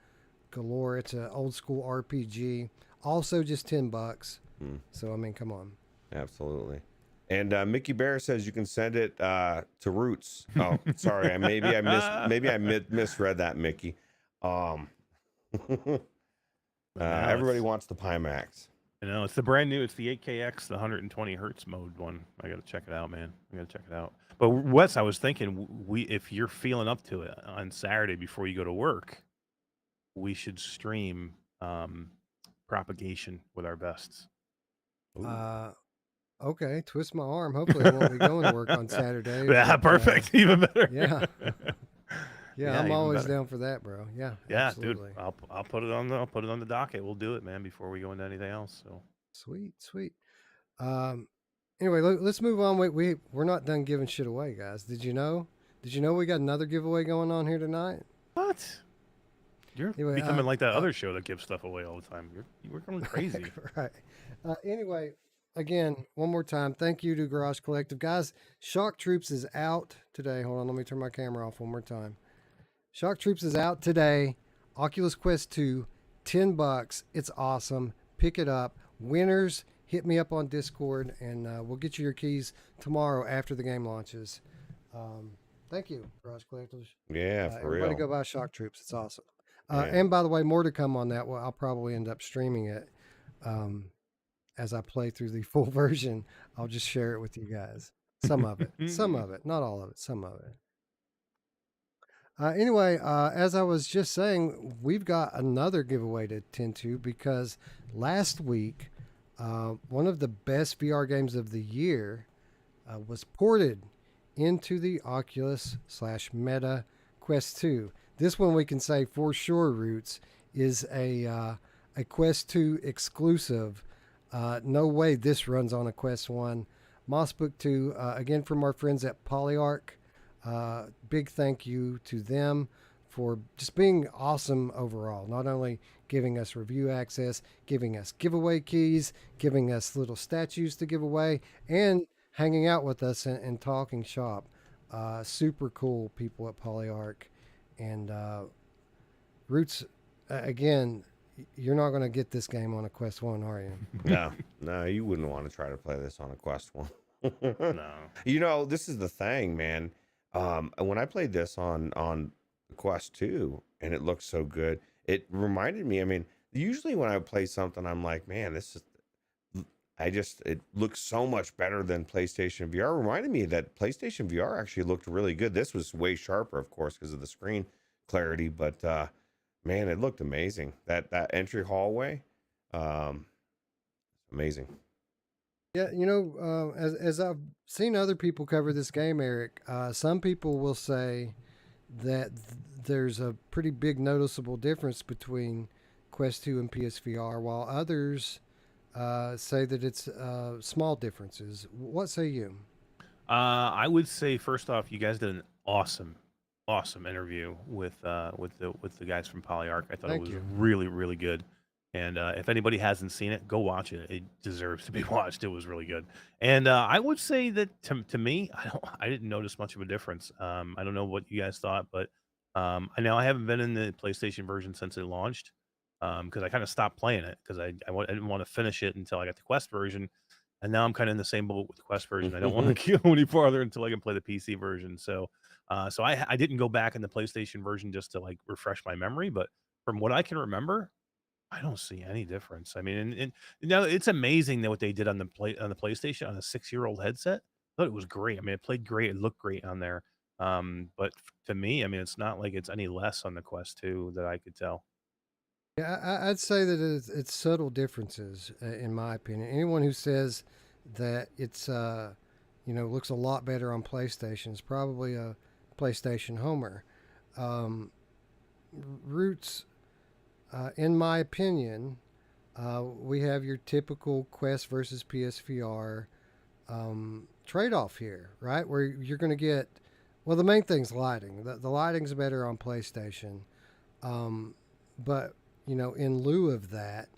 galore. It's an old school RPG. Also just $10. So, I mean, come on. Absolutely. And Mickey Bear says you can send it to Roots. Oh, sorry. Maybe I misread that, Mickey. Everybody wants the Pimax. You know, it's the brand new. It's the 8KX, the 120 hertz mode one. I got to check it out, man. I got to check it out. But Wes, I was thinking, if you're feeling up to it on Saturday before you go to work, we should stream propagation with our vests. Okay, twist my arm. Hopefully I won't be going to work on Saturday. Yeah, but, perfect. Even better. Yeah. Yeah, I'm even always better. down for that, bro. Yeah. Yeah, absolutely. dude. I'll put it on the docket. We'll do it, man, before we go into anything else. So Sweet. Anyway, let's move on. We're not done giving shit away, guys. Did you know we got another giveaway going on here tonight? what? You're Anyway, becoming like that other show that gives stuff away all the time. You're going crazy. Right. Anyway, again, one more time, thank you to Garage Collective. Guys, Shock Troops is out today. Hold on, let me turn my camera off one more time. Shock Troops is out today. Oculus Quest 2, $10. It's awesome. Pick it up. Winners, hit me up on Discord, and we'll get you your keys tomorrow after the game launches. Thank you, Garage Collectors. Yeah, for Everybody real. go buy Shock Troops. It's awesome. Yeah. And by the way, more to come on that. Well, I'll probably end up streaming it as I play through the full version. I'll just share it with you guys. Some of it, not all of it, some of it. Anyway, as I was just saying, we've got another giveaway to attend to because last week, one of the best VR games of the year was ported into the Oculus/Meta Quest 2. This one we can say for sure, Roots, is a Quest 2 exclusive. No way this runs on a Quest 1. Moss Book 2, again from our friends at Polyarc. Big thank you to them for just being awesome overall. Not only giving us review access, giving us giveaway keys, giving us little statues to give away, and hanging out with us and talking shop. Super cool people at Polyarc. And Roots, again, you're not going to get this game on a Quest 1, are you? No, you wouldn't want to try to play this on a Quest 1. No. You know, this is the thing, man. When I played this on Quest 2 and it looked so good, it reminded me, I mean, usually when I play something, I'm like, man, it looks so much better than PlayStation VR. It reminded me that PlayStation VR actually looked really good. This was way sharper, of course, because of the screen clarity, but man, it looked amazing. That entry hallway, amazing. Yeah, you know, as I've seen other people cover this game, Eric, some people will say that there's a pretty big noticeable difference between Quest 2 and PSVR, while others say that it's small differences. What say you? I would say first off, you guys did an awesome interview with the guys from Polyarc. I thought Thank it was you. really, really good. And if anybody hasn't seen it, go watch it. It deserves to be watched. It was really good. And I would say that to me, I didn't notice much of a difference. I don't know what you guys thought, but I know I haven't been in the PlayStation version since it launched because I kind of stopped playing it because I didn't want to finish it until I got the Quest version. And now I'm kind of in the same boat with the Quest version. I don't want to go any farther until I can play the PC version. So I didn't go back in the PlayStation version just to like refresh my memory, but from what I can remember, I don't see any difference. I mean, and you know, it's amazing that what they did on the PlayStation on a 6-year-old headset. I thought it was great. I mean, it played great. It looked great on there. But to me, I mean, it's not like it's any less on the Quest 2 that I could tell. Yeah, I'd say that it's subtle differences, in my opinion. Anyone who says that it's, looks a lot better on PlayStation is probably a PlayStation homer. Roots, in my opinion, we have your typical Quest versus PSVR trade-off here, right? Where you're going to get, well, the main thing's lighting. The lighting's better on PlayStation, but you know, in lieu of that,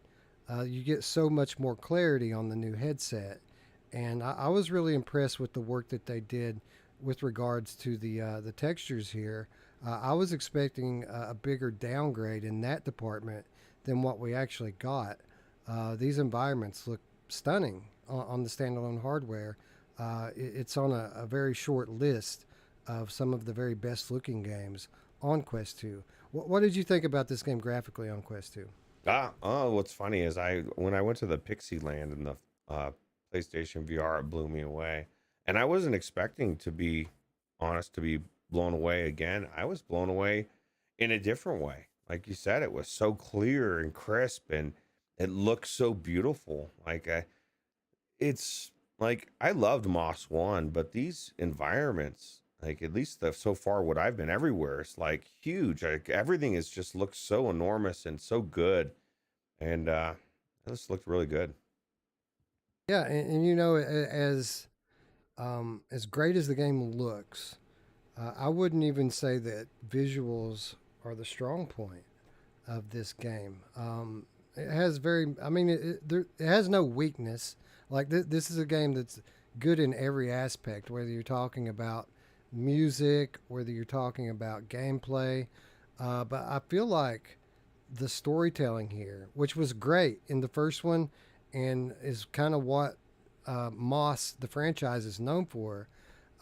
you get so much more clarity on the new headset, and I was really impressed with the work that they did with regards to the textures here. I was expecting a bigger downgrade in that department than what we actually got. These environments look stunning on the standalone hardware. It's on a very short list of some of the very best looking games on Quest 2. What did you think about this game graphically on Quest 2? What's funny is when I went to the Pixie Land in the PlayStation VR, it blew me away. And I wasn't expecting, to be honest, to be blown away again. I was blown away in a different way. Like you said, it was so clear and crisp, and it looked so beautiful. It's like I loved Moss 1, but these environments, like at least so far what I've been everywhere, it's like huge. Like everything is just looks so enormous and so good, and this looked really good. Yeah, and you know, as great as the game looks, I wouldn't even say that visuals are the strong point of this game. It has it has no weakness. Like this is a game that's good in every aspect, whether you're talking about music, whether you're talking about gameplay. But I feel like the storytelling here, which was great in the first one and is kind of what Moss, the franchise, is known for,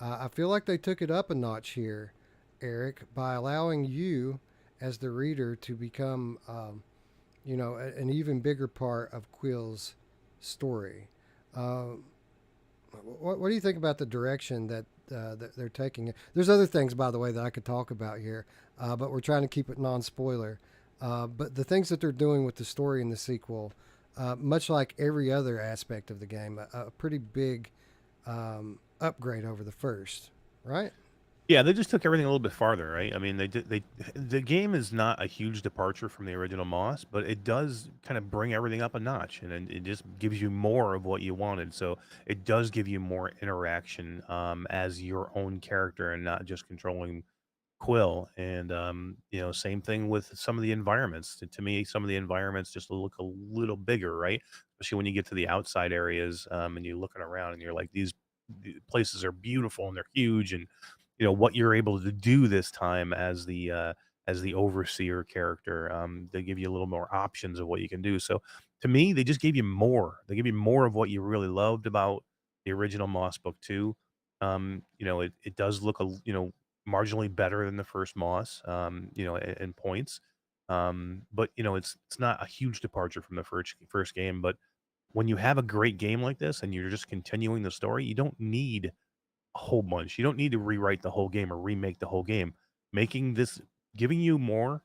I feel like they took it up a notch here, Eric, by allowing you as the reader to become, an even bigger part of Quill's story. Uh, what do you think about the direction that they're taking it? There's other things, by the way, that I could talk about here, but we're trying to keep it non-spoiler. But the things that they're doing with the story in the sequel, much like every other aspect of the game, a pretty big upgrade over the first, right? Yeah, they just took everything a little bit farther, right? I mean, the game is not a huge departure from the original Moss, but it does kind of bring everything up a notch, and it just gives you more of what you wanted. So it does give you more interaction as your own character, and not just controlling Quill. And same thing with some of the environments. To me, some of the environments just look a little bigger, right? Especially when you get to the outside areas, and you're looking around, and you're like, the places are beautiful and they're huge, and what you're able to do this time as the overseer character. They give you a little more options of what you can do. So to me, they just gave you more. They give you more of what you really loved about the original Moss book 2. It does look marginally better than the first Moss, in points. But it's not a huge departure from the first game. But when you have a great game like this and you're just continuing the story, you don't need a whole bunch. You don't need to rewrite the whole game or remake the whole game. Making this, giving you more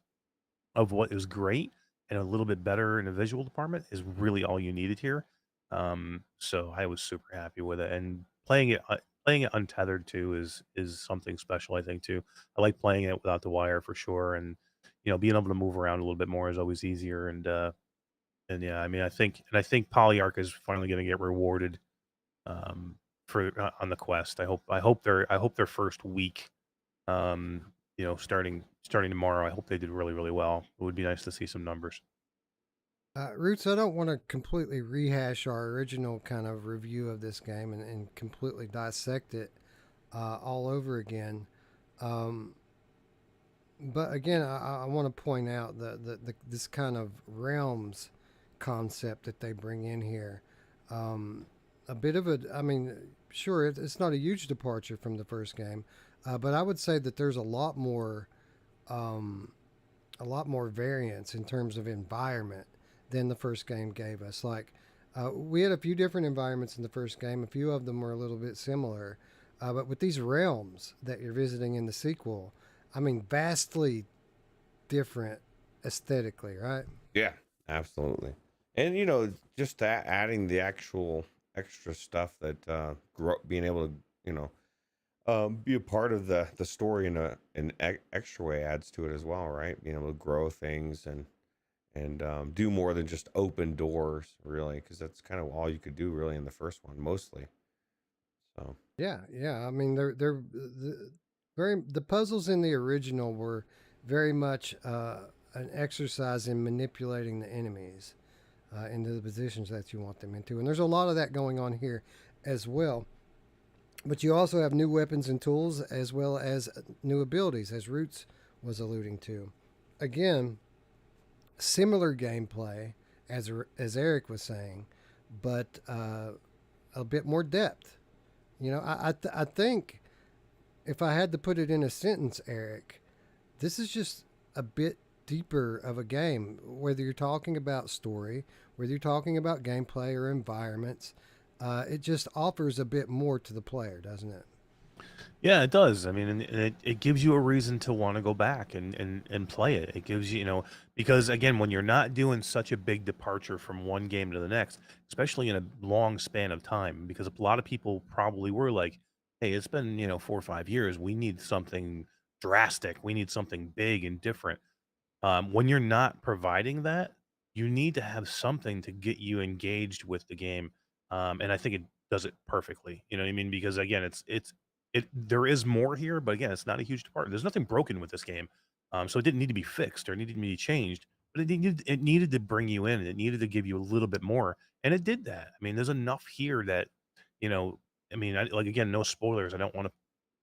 of what is great and a little bit better in the visual department is really all you needed here. So I was super happy with it, and playing it untethered too is something special. I think too. I like playing it without the wire for sure, and being able to move around a little bit more is always easier. And yeah, I mean, I think Polyarch is finally going to get rewarded um, for on the quest. I hope their first week, starting tomorrow. I hope they did really really well. It would be nice to see some numbers. Roots, I don't want to completely rehash our original kind of review of this game and completely dissect it all over again. Um, but again, I want to point out this kind of realms concept that they bring in here. Um, a bit of a, I mean, sure, it's not a huge departure from the first game, but I would say that there's um, a lot more variance in terms of environment than the first game gave us. Like, we had a few different environments in the first game. A few of them were a little bit similar, but with these realms that you're visiting in the sequel, I mean, vastly different aesthetically, right? Yeah, absolutely. And just that adding the actual extra stuff that being able to be a part of the story in an extra way adds to it as well, right? Being able to grow things and do more than just open doors, really, because that's kind of all you could do really in the first one, mostly. So Yeah, yeah. I mean, the puzzles in the original were very much an exercise in manipulating the enemies into the positions that you want them into, and there's a lot of that going on here as well. But you also have new weapons and tools as well as new abilities, as Roots was alluding to. Again, similar gameplay as Eric was saying, but a bit more depth. I think if I had to put it in a sentence, Eric, this is just a bit deeper of a game. Whether you're talking about story, whether you're talking about gameplay or environments, it just offers a bit more to the player, doesn't it? Yeah, it does. I mean, and it gives you a reason to want to go back and play it. It gives you, because again, when you're not doing such a big departure from one game to the next, especially in a long span of time, because a lot of people probably were like, hey, it's been, 4 or 5 years. We need something drastic. We need something big and different. When you're not providing that, you need to have something to get you engaged with the game. And I think it does it perfectly. You know what I mean? Because again, there is more here, but again, it's not a huge department. There's nothing broken with this game, so it didn't need to be fixed or needed to be changed. But it needed to bring you in. And it needed to give you a little bit more, and it did that. I mean, there's enough here that you know. I mean, like again, no spoilers. I don't want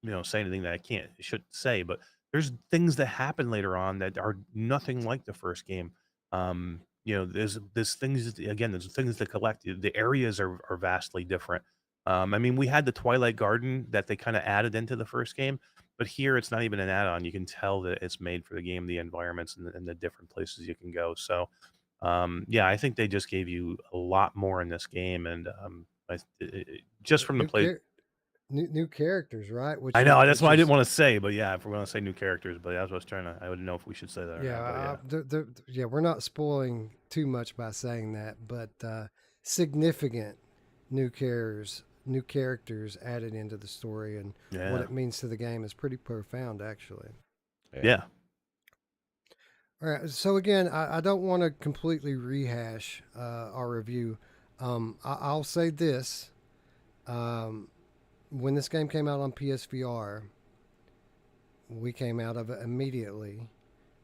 to say anything that I shouldn't say, but there's things that happen later on that are nothing like the first game. There's things again. There's things to collect. The areas are vastly different. I mean, we had the Twilight Garden that they kind of added into the first game, but here it's not even an add-on. You can tell that it's made for the game, the environments and the different places you can go. So, yeah, I think they just gave you a lot more in this game, and just from the New play. char- new characters, right? I know that's Which why I didn't is want to say, but yeah, if we're gonna say new characters, but that's what I was trying to. I wouldn't know if we should say that or yeah, not, but yeah. yeah. We're not spoiling too much by saying that, but significant new characters added into the story, and what Yeah. it means to the game is pretty profound, actually. Yeah. All right. So again, I don't want to completely rehash our review. I'll say this: when this game came out on PSVR, we came out of it immediately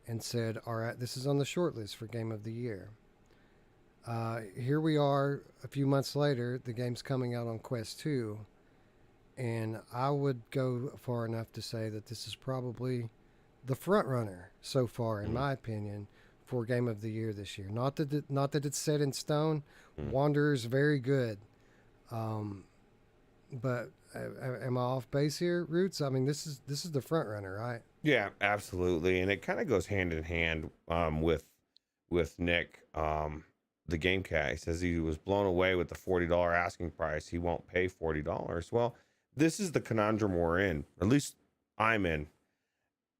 and said, "All right, this is on the short list for Game of the Year." Here we are, a few months later. The game's coming out on Quest 2, and I would go far enough to say that this is probably the front runner so far, in my opinion, for Game of the Year this year. Not that it's set in stone. Wanderer's very good, but am I off base here, Roots? I mean, this is the front runner, right? Yeah, absolutely, and it kind of goes hand in hand with Nick. The Gamecast, he says he was blown away with the $40 asking price. He won't pay $40. Well, this is the conundrum we're in. At least I'm in.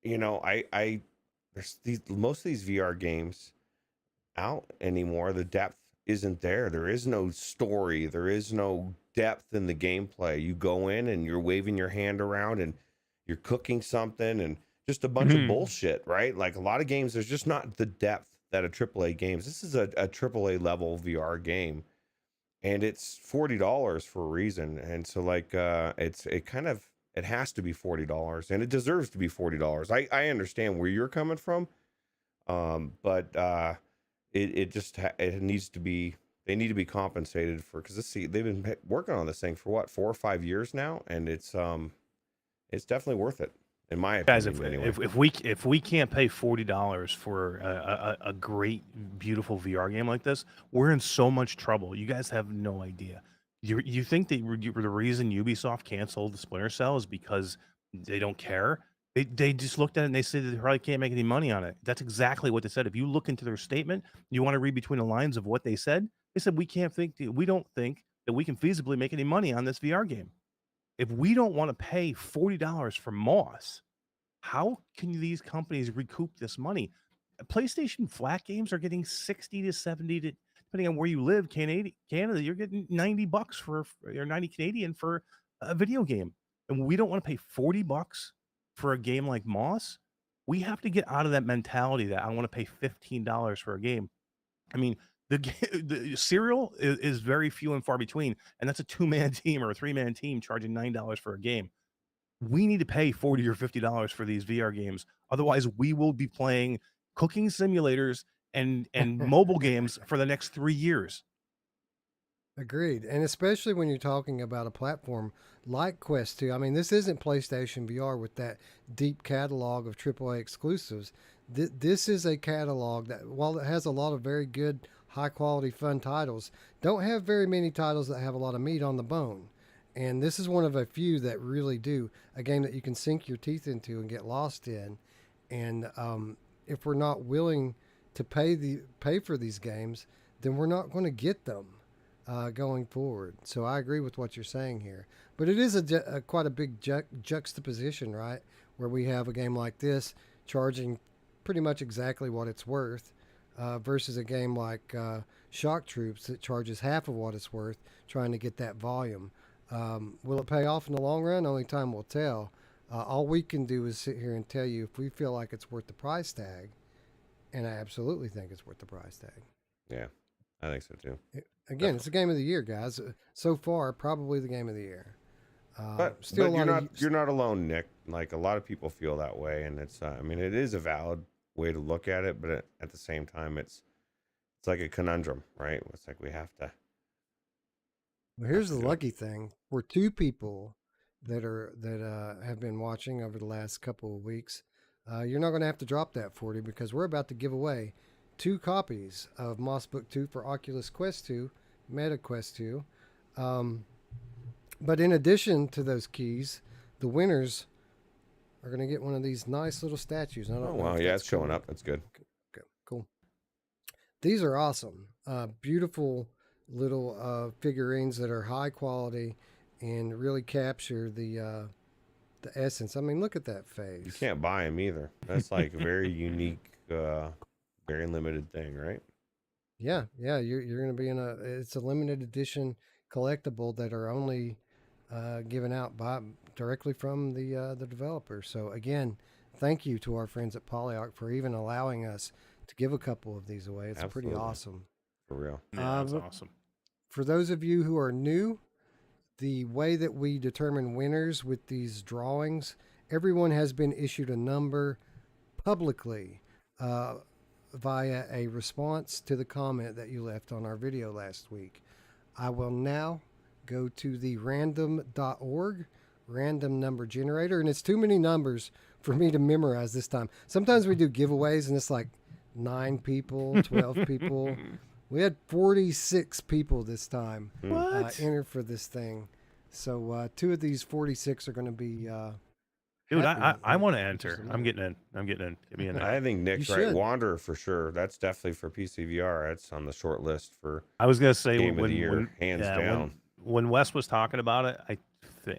You know, there's most of these VR games out anymore. The depth isn't there. There is no story. There is no depth in the gameplay. You go in and you're waving your hand around and you're cooking something and just a bunch of bullshit, right? Like a lot of games, there's just not the depth that a AAA games. This is a AAA level VR game, and it's $40 for a reason. And so like it has to be $40, and it deserves to be $40. I understand where you're coming from, but it needs to be. They need to be compensated for, because they've been working on this thing for what, 4 or 5 years now, and it's definitely worth it, in my opinion. Guys, anyway. if we can't pay $40 for a great, beautiful VR game like this, we're in so much trouble. You guys have no idea. You think that the reason Ubisoft canceled Splinter Cell is because they don't care? They just looked at it and they said they probably can't make any money on it. That's exactly what they said. If you look into their statement, you want to read between the lines of what they said. They said we don't think that we can feasibly make any money on this VR game. If we don't want to pay $40 for Moss, how can these companies recoup this money? PlayStation flat games are getting 60 to 70 to, depending on where you live. Canada, you're getting $90 or 90 Canadian for a video game. And we don't want to pay $40 for a game like Moss. We have to get out of that mentality that I want to pay $15 for a game. I mean, the Serial is very few and far between, and that's a 2-man team or a 3-man team charging $9 for a game. We need to pay $40 or $50 for these VR games. Otherwise, we will be playing cooking simulators and mobile games for the next 3 years. Agreed. And especially when you're talking about a platform like Quest 2. I mean, this isn't PlayStation VR with that deep catalog of AAA exclusives. This is a catalog that, while it has a lot of very good, high quality, fun titles, don't have very many titles that have a lot of meat on the bone. And this is one of a few that really do. A game that you can sink your teeth into and get lost in. And if we're not willing to pay for these games, then we're not going to get them going forward. So I agree with what you're saying here. But it is quite a big juxtaposition, right? Where we have a game like this charging pretty much exactly what it's worth versus a game like Shock Troops that charges half of what it's worth, trying to get that volume. Will it pay off in the long run? Only time will tell. All we can do is sit here and tell you if we feel like it's worth the price tag, and I absolutely think it's worth the price tag. Yeah, I think so too. Again, it's the game of the year, guys. So far, probably the game of the year. But you're not alone, Nick. Like a lot of people feel that way, and it's I mean, it is a valid way to look at it, but at the same time, it's like a conundrum, right? It's like we have to. Well, here's the lucky thing: we're two people that have been watching over the last couple of weeks. You're not going to have to drop that 40 because we're about to give away 2 copies of Moss Book 2 for Oculus Quest 2, Meta Quest 2. But in addition to those keys, the winners are going to get one of these nice little statues. I don't Oh know wow, if yeah, that's it's showing cool. up. That's good. Okay, cool. These are awesome. Beautiful little figurines that are high quality and really capture the essence. I mean, look at that face. You can't buy them either. That's like a very unique, very limited thing, right? Yeah, yeah. You're going to be in a. It's a limited edition collectible that are only given out directly from the developer. So again, thank you to our friends at PolyArc for even allowing us to give a couple of these away. It's pretty Absolutely. awesome. For real. Yeah, that's awesome. For those of you who are new, the way that we determine winners with these drawings, everyone has been issued a number publicly via a response to the comment that you left on our video last week. I will now go to the random.org, random number generator, and it's too many numbers for me to memorize this time. Sometimes we do giveaways and it's like 9 people, 12 people. We had 46 people this time enter for this thing. So 2 of these 46 are going to be. Dude, I want to enter. I'm getting in. Get me in there. I think Nick's You right. should. Wanderer for sure. That's definitely for PCVR. That's on the short list for I was gonna say game of the year, hands down. When Wes was talking about it,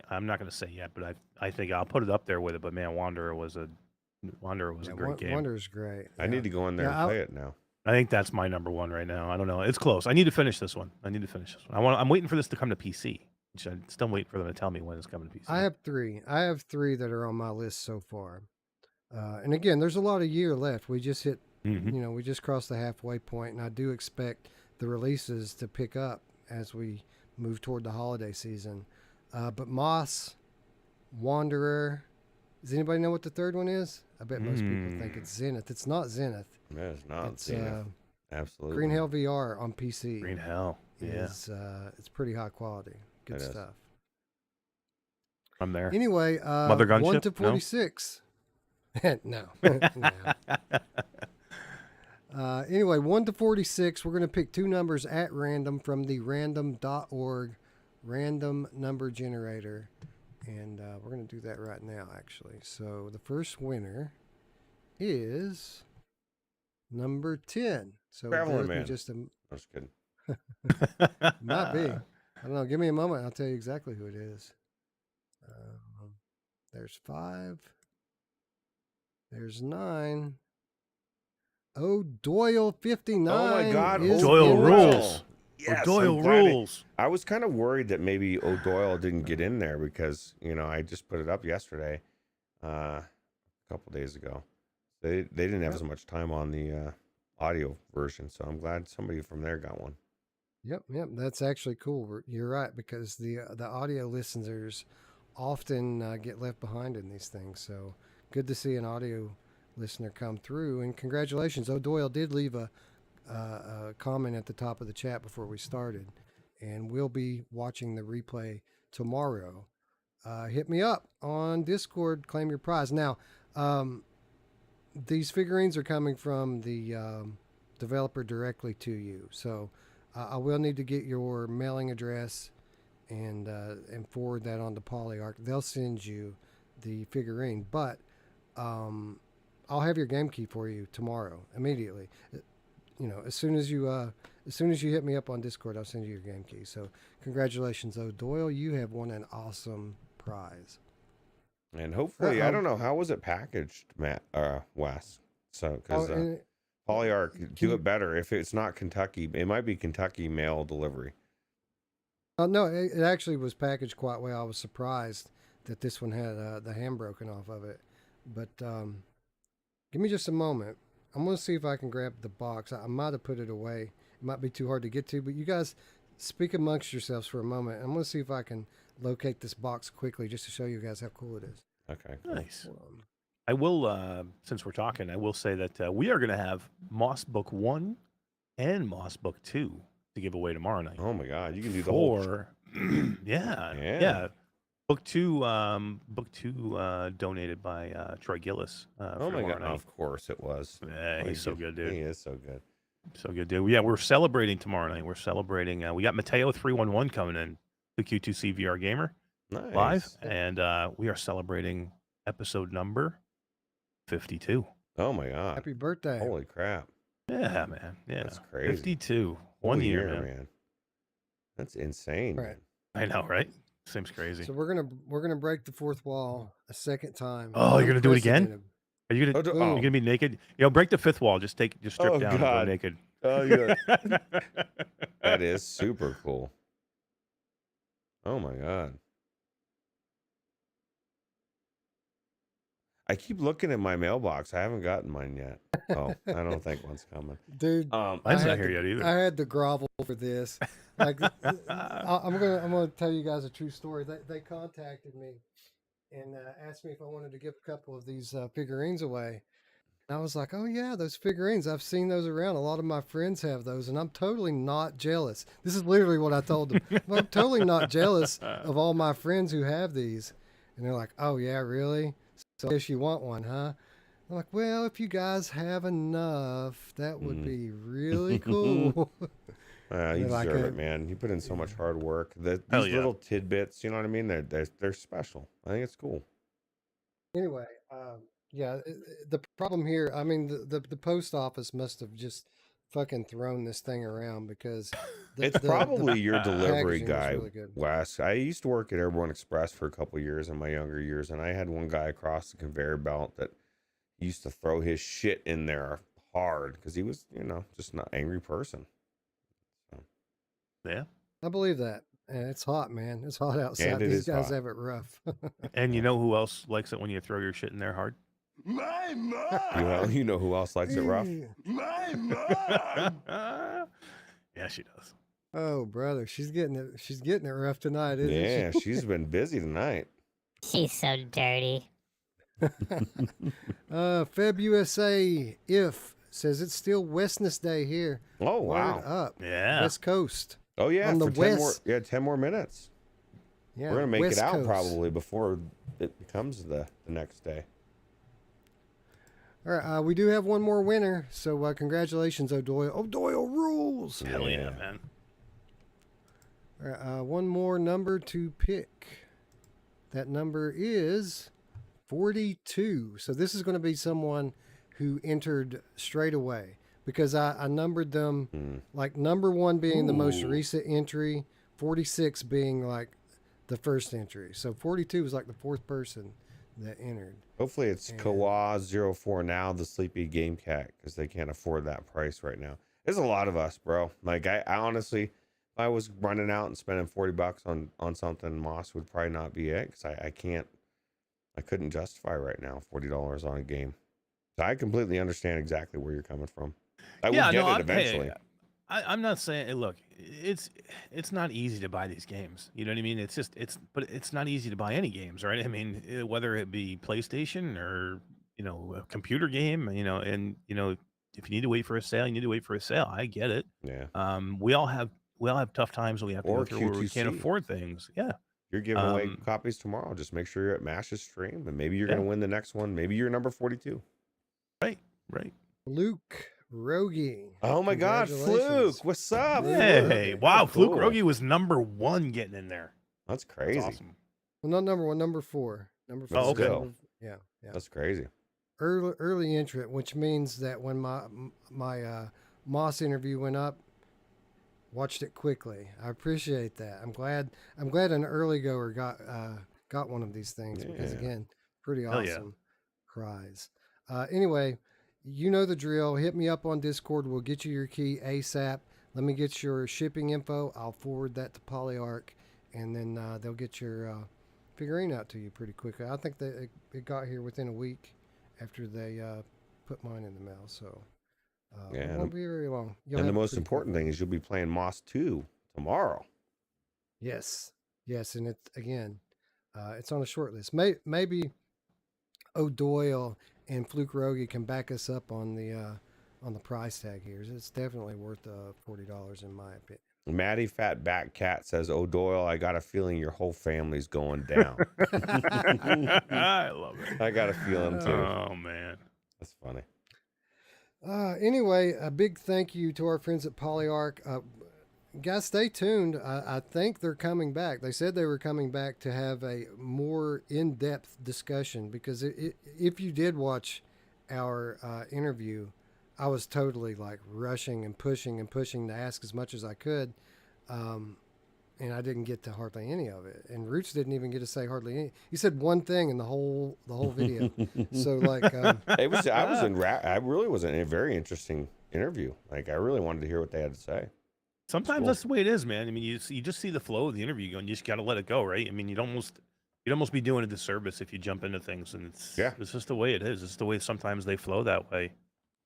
I'm not gonna say yet, but I think I'll put it up there with it. But man, Wanderer was a great game. Wonder's great. I need to go in there and play it now. I think that's my number one right now. I don't know. It's close. I need to finish this one. I'm waiting for this to come to PC. Which I'm still waiting for them to tell me when it's coming to PC. I have 3. I have 3 that are on my list so far. And again, there's a lot of year left. We just hit, we just crossed the halfway point, and I do expect the releases to pick up as we move toward the holiday season. But Moss, Wanderer. Does anybody know what the third one is? I bet most people think it's Zenith. It's not Zenith. No, it's not. It's Absolutely. Green Hell VR on PC. Green Hell. Yeah. It's pretty high quality. Good It is. stuff. I'm there. Anyway, Mother 1 Gunship? to No? 46. No. Anyway, 1 to 46. We're going to pick 2 numbers at random from the random.org random number generator. And we're going to do that right now, actually. So the first winner is number 10. So bear Traveling with me Man. just I'm just kidding. might be. I don't know. Give me a moment. I'll tell you exactly who it is. There's 5. There's 9. Oh, Doyle 59. Oh my God, is Doyle in rules. Yes, Doyle I'm glad rules. I was kind of worried that maybe O'Doyle didn't get in there because, I just put it up yesterday, a couple days ago. They didn't have as much time on the audio version, so I'm glad somebody from there got one. Yep. That's actually cool. You're right, because the audio listeners often get left behind in these things. So good to see an audio listener come through. And congratulations. O'Doyle did leave a comment at the top of the chat before we started, and we'll be watching the replay tomorrow. Hit me up on Discord, claim your prize. Now, these figurines are coming from the developer directly to you, so I will need to get your mailing address and forward that on to PolyArc. They'll send you the figurine, but I'll have your game key for you tomorrow immediately. As soon as you hit me up on Discord, I'll send you your game key. So congratulations, O'Doyle. You have won an awesome prize. And hopefully, I don't know, how was it packaged, Wes? So, because PolyArc do it better. If it's not Kentucky, it might be Kentucky mail delivery. No, it actually was packaged quite well. I was surprised that this one had the ham broken off of it. But give me just a moment. I'm going to see if I can grab the box. I might have put it away. It might be too hard to get to, but you guys speak amongst yourselves for a moment. I'm going to see if I can locate this box quickly just to show you guys how cool it is. Okay. Nice. I will, since we're talking, I will say that we are going to have Moss Book 1 and Moss Book 2 to give away tomorrow night. Oh my God, you can do the whole. Yeah. Book two donated by Troy Gillis. Oh my God, of course it was. Yeah, he's so good, dude. He is so good. So good, dude. Yeah, we're celebrating tomorrow night. We're celebrating. We got Mateo 311 coming in the Q2C VR Gamer Nice. live, and we are celebrating episode number 52. Oh my god. Happy birthday. Holy crap. Yeah, man. Yeah, That's crazy. 52. Whole 1 year, man. That's insane. All right. I know, right? Seems crazy. So we're gonna break the fourth wall a second time. Oh, you're gonna do it again? Unprecedented. Are you Oh, gonna oh. you gonna be naked? Break the fifth wall. Just strip Oh, down and God. go naked. Oh yeah. That is super cool. Oh my god. I keep looking at my mailbox. I haven't gotten mine yet. Oh, I don't think one's coming. Dude, Mine's I not had here to- yet either. I had to grovel for this. Like, I'm gonna tell you guys a true story. They contacted me and asked me if I wanted to give a couple of these figurines away. And I was like, oh yeah, those figurines. I've seen those around. A lot of my friends have those, and I'm totally not jealous. This is literally what I told them. I'm totally not jealous of all my friends who have these. And they're like, oh yeah, really? So I guess you want one, huh? I'm like, well, if you guys have enough, that would be really cool. You They're like deserve a- it, man. You put in so much hard work. These Hell yeah. little tidbits, you know what I mean? They're special. I think it's cool. Anyway, yeah, the problem here, I mean, the post office must have just fucking thrown this thing around because It's probably your delivery packaging was guy, really good. Wes. I used to work at Airborne Express for a couple of years in my younger years, and I had one guy across the conveyor belt that used to throw his shit in there hard because he was, just not an angry person. Yeah. I believe that. And it's hot, man. It's hot outside. it These is guys hot. have it rough. And you know who else likes it when you throw your shit in there hard? My mom! You know who else likes it rough? My mom! Yeah, she does. Oh, brother, she's getting it rough tonight, isn't Yeah, she? she's been busy tonight. She's so dirty. Feb USA if says it's still Westness Day here. Oh Word wow. up. Yeah. West Coast. Oh yeah, On the for 10 more. west. Yeah, 10 more minutes. Yeah, We're gonna make West it out Coast. probably before it becomes the next day. All right, we do have one more winner, so congratulations, O'Doyle. O'Doyle rules. Hell yeah, Yeah. man. All right, one more number to pick. That number is 42. So this is going to be someone who entered straight away because I numbered them like number 1 being the most Ooh. recent entry, 46 being like the first entry. So 42 was like the 4th person that entered. Hopefully it's Kawa04 now, the sleepy game cat, because they can't afford that price right now. There's a lot of us, bro. Like I honestly, if I was running out and spending $40 on something, Moss would probably not be it because I couldn't justify right now $40 on a game. So I completely understand exactly where you're coming from. I would get it eventually. I'm not saying. Look, it's not easy to buy these games. You know what I mean? But it's not easy to buy any games, right? I mean, whether it be PlayStation or a computer game, and if you need to wait for a sale, you need to wait for a sale. I get it. Yeah. We all have tough times that we have to Or go through where we can't QTC. afford things. Yeah. You're giving away copies tomorrow. Just make sure you're at Mash's stream, and maybe you're going to win the next one. Maybe you're number 42. Right. Luke Rogie. Oh my God, Congratulations. Fluke! What's up? Hey, wow, Cool. Fluke Rogie was number 1 getting in there. That's That's crazy. awesome. Well, not number 1, number 4. Number 4. Oh, okay. Yeah. That's crazy. Early entrant, which means that when my Moss interview went up, watched it quickly. I appreciate that. I'm glad an early goer got one of these things because Yeah. again, pretty Hell yeah. awesome prize. Anyway, you know the drill. Hit me up on Discord. We'll get you your key ASAP. Let me get your shipping info. I'll forward that to Polyarc, and then they'll get your figurine out to you pretty quickly. I think that it got here within a week after they put mine in the mail. So it Yeah, won't be very long. You'll And the have it most pretty important thing is you'll be playing Moss 2 tomorrow. Yes, and it's again, it's on a short list. Maybe O'Doyle and Fluke Rogie can back us up on the price tag here. It's definitely worth $40 in my opinion. Maddie Fat Back Cat says, "Oh Doyle, I got a feeling your whole family's going down." I love it. I got a feeling too. Oh man. That's funny. Anyway, a big thank you to our friends at Polyarc. guys, stay tuned. I think they're coming back. They said they were coming back to have a more in-depth discussion because if you did watch our interview, I was totally like rushing and pushing to ask as much as I could. And I didn't get to hardly any of it. And Roots didn't even get to say hardly any. He said one thing in the whole video. So like, I really was in a very interesting interview. Like I really wanted to hear what they had to say. Sometimes that's the way it is, man. I mean, you just see the flow of the interview going. You just got to let it go, right? I mean, you'd almost be doing a disservice if you jump into things, and it's just the way it is. It's the way sometimes they flow that way.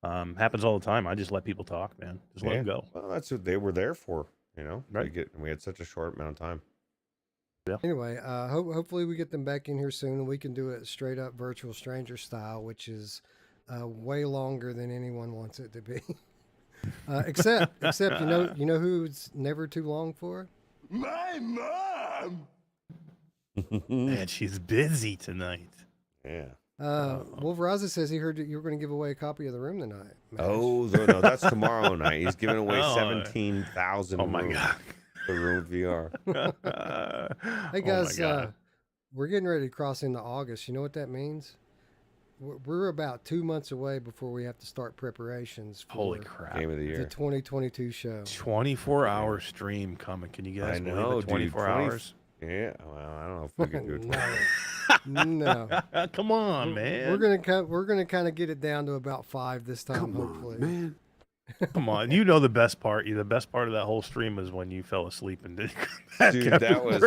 Happens all the time. I just let people talk, man. Just let them go. Well, that's what they were there for, you know. Right. We had such a short amount of time. Yeah. Anyway, hopefully we get them back in here soon, and we can do it straight up virtual stranger style, which is way longer than anyone wants it to be. Except you know who it's never too long for? My mom. Man, she's busy tonight. Yeah. Wolf Raza says he heard that you were going to give away a copy of the room tonight. Mash. Oh no, that's tomorrow night. He's giving away 17,000. Oh my god. The room VR. Hey guys, we're getting ready to cross into August. You know what that means? We're about 2 months away before we have to start preparations for Holy crap. Game of the the year. 2022 show. 24-hour stream coming. Can you guys believe it? 24 hours? Yeah. Well, I don't know if we can do it. No. Come on, man. We're gonna kind of get it down to about 5 this time, hopefully. Man. Come on. You know the best part. The best part of that whole stream was when you fell asleep and did Dude, that was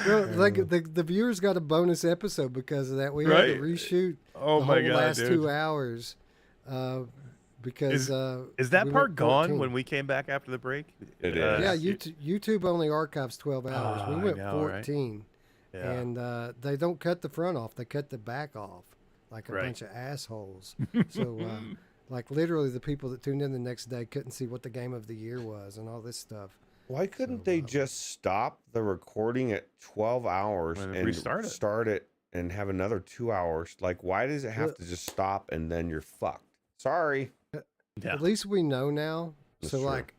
Well, like the viewers got a bonus episode because of that. We had to reshoot the whole last 2 hours because is that we part went gone 14. when we came back after the break? It is. Yeah, YouTube only archives 12 hours. Oh, We I went know, right? 14, Yeah. and they don't cut the front off; they cut the back off, like a Right. bunch of assholes. So, like literally, the people that tuned in the next day couldn't see what the game of the year was and all this stuff. Why couldn't they just stop the recording at 12 hours And and restart it. start it and have another 2 hours? Like, why does it have to just stop and then you're fucked? Sorry. Yeah. At least we know now. That's So, true. like,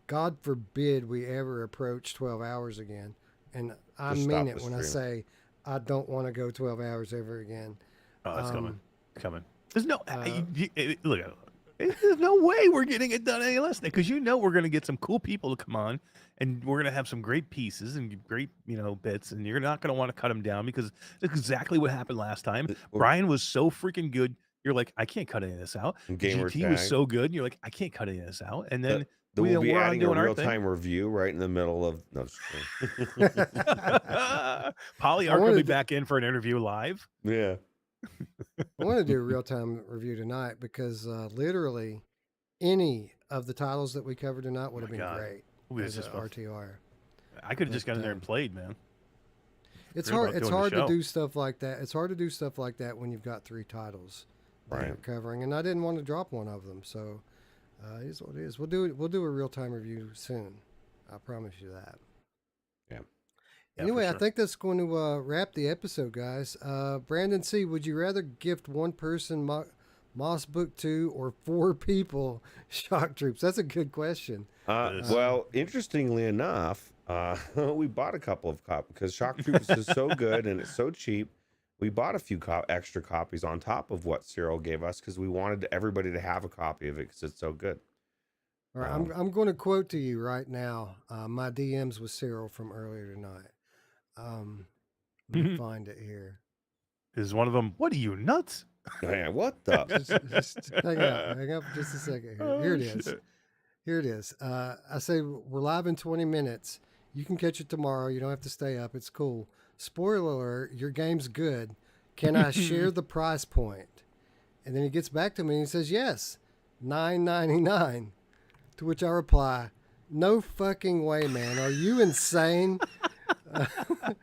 God forbid we ever approach 12 hours again. And I Just mean stop it the when I stream. say I don't want to go 12 hours ever again. Oh, it's coming. Um, It's coming. There's no look. There's no way we're getting it done any less because we're going to get some cool people to come on, and we're going to have some great pieces and great bits, and you're not going to want to cut them down because that's exactly what happened last time. Brian was so freaking good. You're like, I can't cut any of this out. And gamer GT was tag. so good. And you're like, I can't cut any of this out. And then We'll be we're on adding a doing our thing. real-time review right in the middle of... No, just kidding. Polly I are going to wanted be to- back in for an interview live. Yeah. I want to do a real time review tonight because literally any of the titles that we covered tonight would have been God. great Ooh, as this an is fun. RTR. I could have just But, got in there and played, man. It's Forget hard. about It's doing the hard to show. do stuff like that. It's hard to do stuff like that when you've got 3 titles that Right. you're covering, and I didn't want to drop one of them. So it is what it is. We'll do a real time review soon. I promise you that. Yeah, Anyway, for I sure. think that's going to wrap the episode, guys. Brandon C., would you rather gift one person Moss Book 2 or 4 people Shock Troops? That's a good question. It is. Well, interestingly enough, we bought a couple of copies because Shock Troops is so good and it's so cheap. We bought a few extra copies on top of what Cyril gave us because we wanted everybody to have a copy of it because it's so good. All right, I'm going to quote to you right now my DMs with Cyril from earlier tonight. Let me find it here. Is one of them? What are you nuts? Man, what the? Just hang up just a second here. Here it is. shit. Here it is. I say we're live in 20 minutes. You can catch it tomorrow. You don't have to stay up. It's cool. Spoiler alert, your game's good. Can I share the price point? And then he gets back to me and he says, yes, $9.99. To which I reply, no fucking way, man. Are you insane?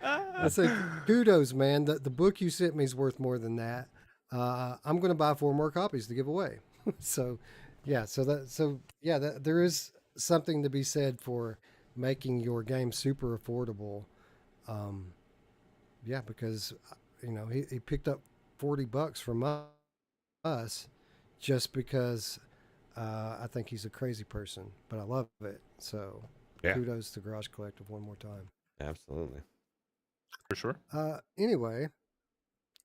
I say, kudos, man. The book you sent me is worth more than that. I'm going to buy 4 more copies to give away. There is something to be said for making your game super affordable. Because he picked up $40 from us just because I think he's a crazy person, but I love it. So Yeah. kudos to Garage Collective one more time. Absolutely. For sure. Anyway,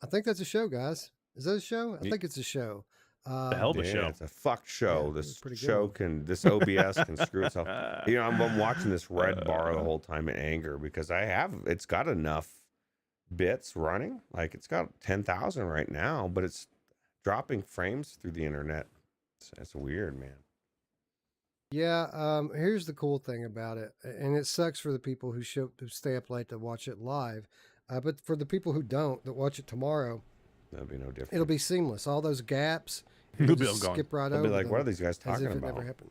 I think that's a show, guys. Is that a show? I Ye- think it's a show. The hell of a Yeah, show. it's a fuck show. Yeah, it was This pretty good show one. can, this OBS can screw itself. You know, I'm watching this red bar the whole time in anger because it's got enough bits running. Like it's got 10,000 right now, but it's dropping frames through the internet. It's weird, man. Yeah, here's the cool thing about it, and it sucks for the people who stay up late to watch it live, but for the people who don't, that watch it tomorrow, That'd be no different. it'll be seamless. All those gaps, It'll you'll be just all gone. skip right I'll over be like, them what are these guys as talking if it about? never happened.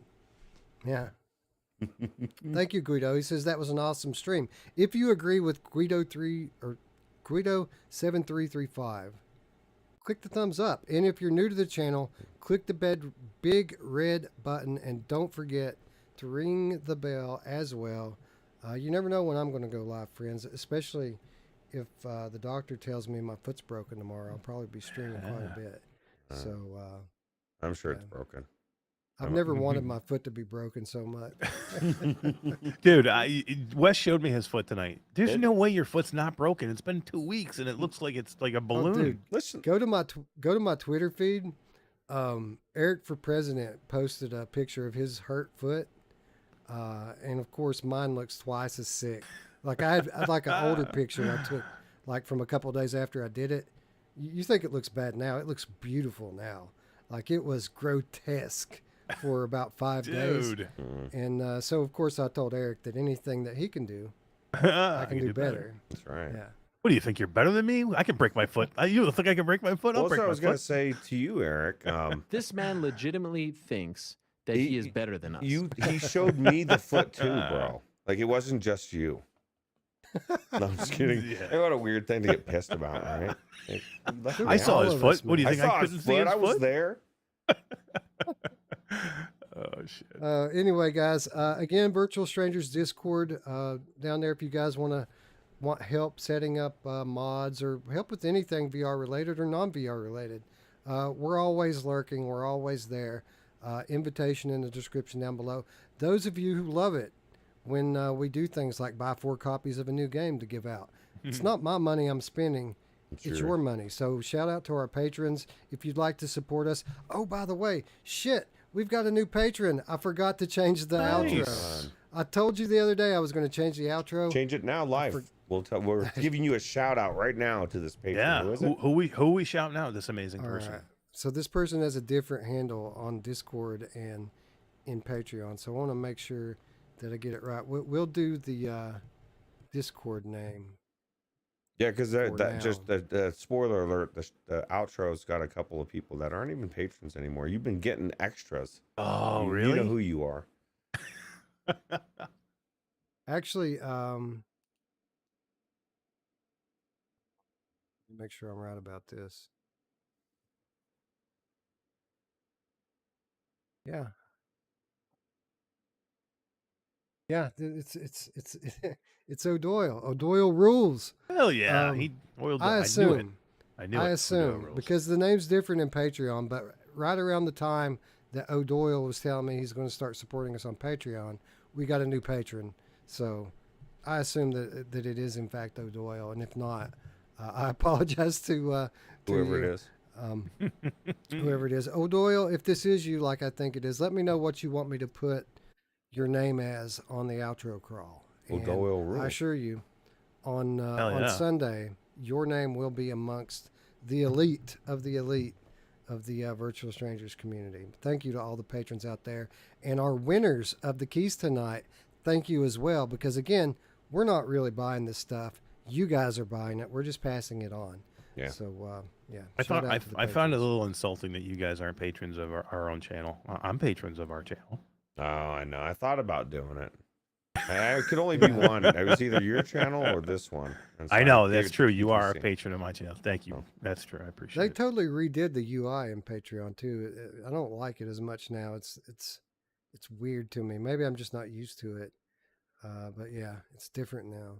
Yeah. Thank you, Guido. He says that was an awesome stream. If you agree with Guido 7335, click the thumbs up. And if you're new to the channel, click the big red button and don't forget to ring the bell as well. You never know when I'm going to go live, friends, especially if the doctor tells me my foot's broken tomorrow. I'll probably be streaming quite a bit. So I'm sure yeah. it's broken. I've never wanted my foot to be broken so much. Dude, Wes showed me his foot tonight. There's no way your foot's not broken. It's been 2 weeks and it looks like it's like a balloon. Oh, dude, Listen, go to my Twitter feed. Eric for President posted a picture of his hurt foot, and of course mine looks twice as sick. Like I had like an older picture I took like from a couple of days after I did it. You think it looks bad now? It looks beautiful now. Like it was grotesque for about 5 days. Dude. And so of course I told Eric that anything that he can do, I can do better. that's right. Yeah. What do you think? You're better than me? I can break my foot. You think I can break my foot? I'll Well, break that's what I my was going to foot. say to you, Eric. This man legitimately thinks that he is better than us. He showed me the foot too, bro. Like it wasn't just you. No, I'm just kidding. Yeah. Hey, what a weird thing to get pissed about, right? I saw his All of foot. us, What do you I think? saw I his couldn't foot. see his I was foot? there. Oh shit. Anyway, guys, again, Virtual Strangers Discord down there. If you guys want help setting up mods or help with anything VR related or non VR related, we're always lurking. We're always there. Invitation in the description down below. Those of you who love it when we do things like buy 4 copies of a new game to give out, it's not my money I'm spending. It's your money. So shout out to our patrons if you'd like to support us. Oh, by the way, shit, we've got a new patron. I forgot to change the outro. I told you the other day I was going to change the outro. Change it now, live. We're giving you a shout out right now to this patron. Yeah. Who is it? Who we shouting out? This amazing All person. right. So this person has a different handle on Discord and in Patreon. So I want to make sure that I get it right. We'll do the Discord name. Yeah, because For that now. just the spoiler alert. The outro's got a couple of people that aren't even patrons anymore. You've been getting extras. Oh, You really? know who you are. Actually, make sure I'm right about this. Yeah. Yeah, it's O'Doyle. O'Doyle rules. Hell yeah. Um, He oiled it. I I knew it. assume. I knew I it. assume Rules. because the name's different in Patreon, but right around the time that O'Doyle was telling me he's going to start supporting us on Patreon, we got a new patron. So I assume that it is in fact O'Doyle, and if not, I apologize to Whoever you, it is. whoever it is. O'Doyle, if this is you, like I think it is, let me know what you want me to put your name as on the outro crawl. And O'Doyle rules. I assure you, on yeah. Sunday, your name will be amongst the elite of the Virtual Strangers community. Thank you to all the patrons out there. And our winners of the keys tonight, thank you as well, because again, we're not really buying this stuff. You guys are buying it. We're just passing it on. Yeah. So, yeah. I shout thought out to the I found it a patrons. little insulting that you guys aren't patrons of our own channel. I'm patrons of our channel. Oh, I know. I thought about doing it. I could only be one. It was either your channel or this one. And so I know figured that's true. You are a PTC. patron of my channel. Thank you. Oh. That's true. I They appreciate it. totally redid the UI in Patreon too. I don't like it as much now. It's weird to me. Maybe I'm just not used to it. But yeah, it's different now.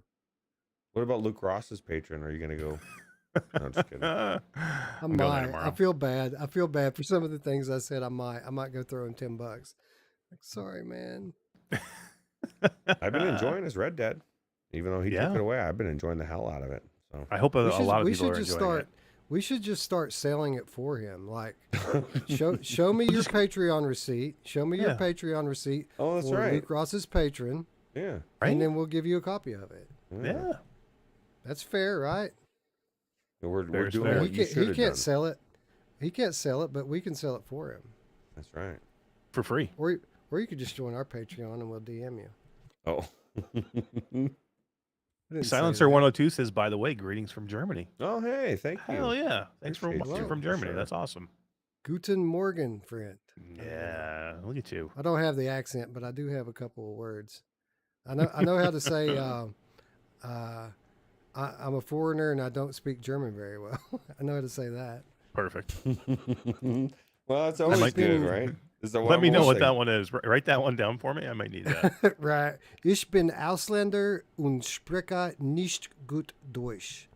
What about Luke Ross's patron? Are you gonna go No, just kidding. I I'm going there might. I tomorrow. feel bad. I feel bad for some of the things I said. I might go throw him $10. Like, sorry, man. I've been enjoying his Red Dead, even though he took Yeah. it away. I've been enjoying the hell out of it. So I hope a lot of people are enjoying it. We should just start selling it for him. Like, show me your Patreon receipt. Show me your Yeah. Patreon receipt Oh, that's for right. Luke Ross's patron, Yeah. Right? and then we'll give you a copy of it. Yeah. That's fair, right? We're Fair's doing fair. what you should He have can't done. sell it. He can't sell it, but we can sell it for him. That's right. For free. Or you could just join our Patreon and we'll DM you. Oh. I didn't say Silencer that. 102 says, by the way, greetings from Germany. Oh, hey, thank you. Hell yeah. Thanks for Appreciate watching you, from for Germany. sure. That's awesome. Guten Morgen, friend. Yeah. Look at you. I don't have the accent, but I do have a couple of words. I know how to say I'm a foreigner and I don't speak German very well. I know how to say that. Perfect. Well, it's always might good, be- right? Is that Let me know what I'm that one is. Write that one down for me. I might need that. Right. Ich bin Ausländer und spreche nicht gut Deutsch.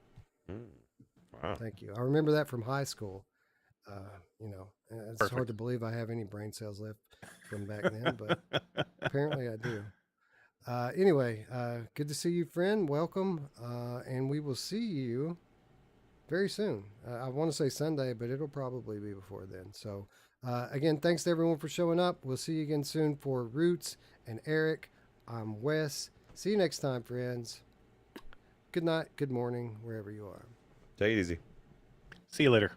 Wow. Thank you. I remember that from high school. It's hard Perfect. to believe I have any brain cells left from back then, but apparently I do. Anyway, good to see you, friend. Welcome. And we will see you very soon. I want to say Sunday, but it'll probably be before then. So, again, thanks to everyone for showing up. We'll see you again soon for Roots and Eric. I'm Wes. See you next time, friends. Good night, good morning, wherever you are. Take it easy. See you later.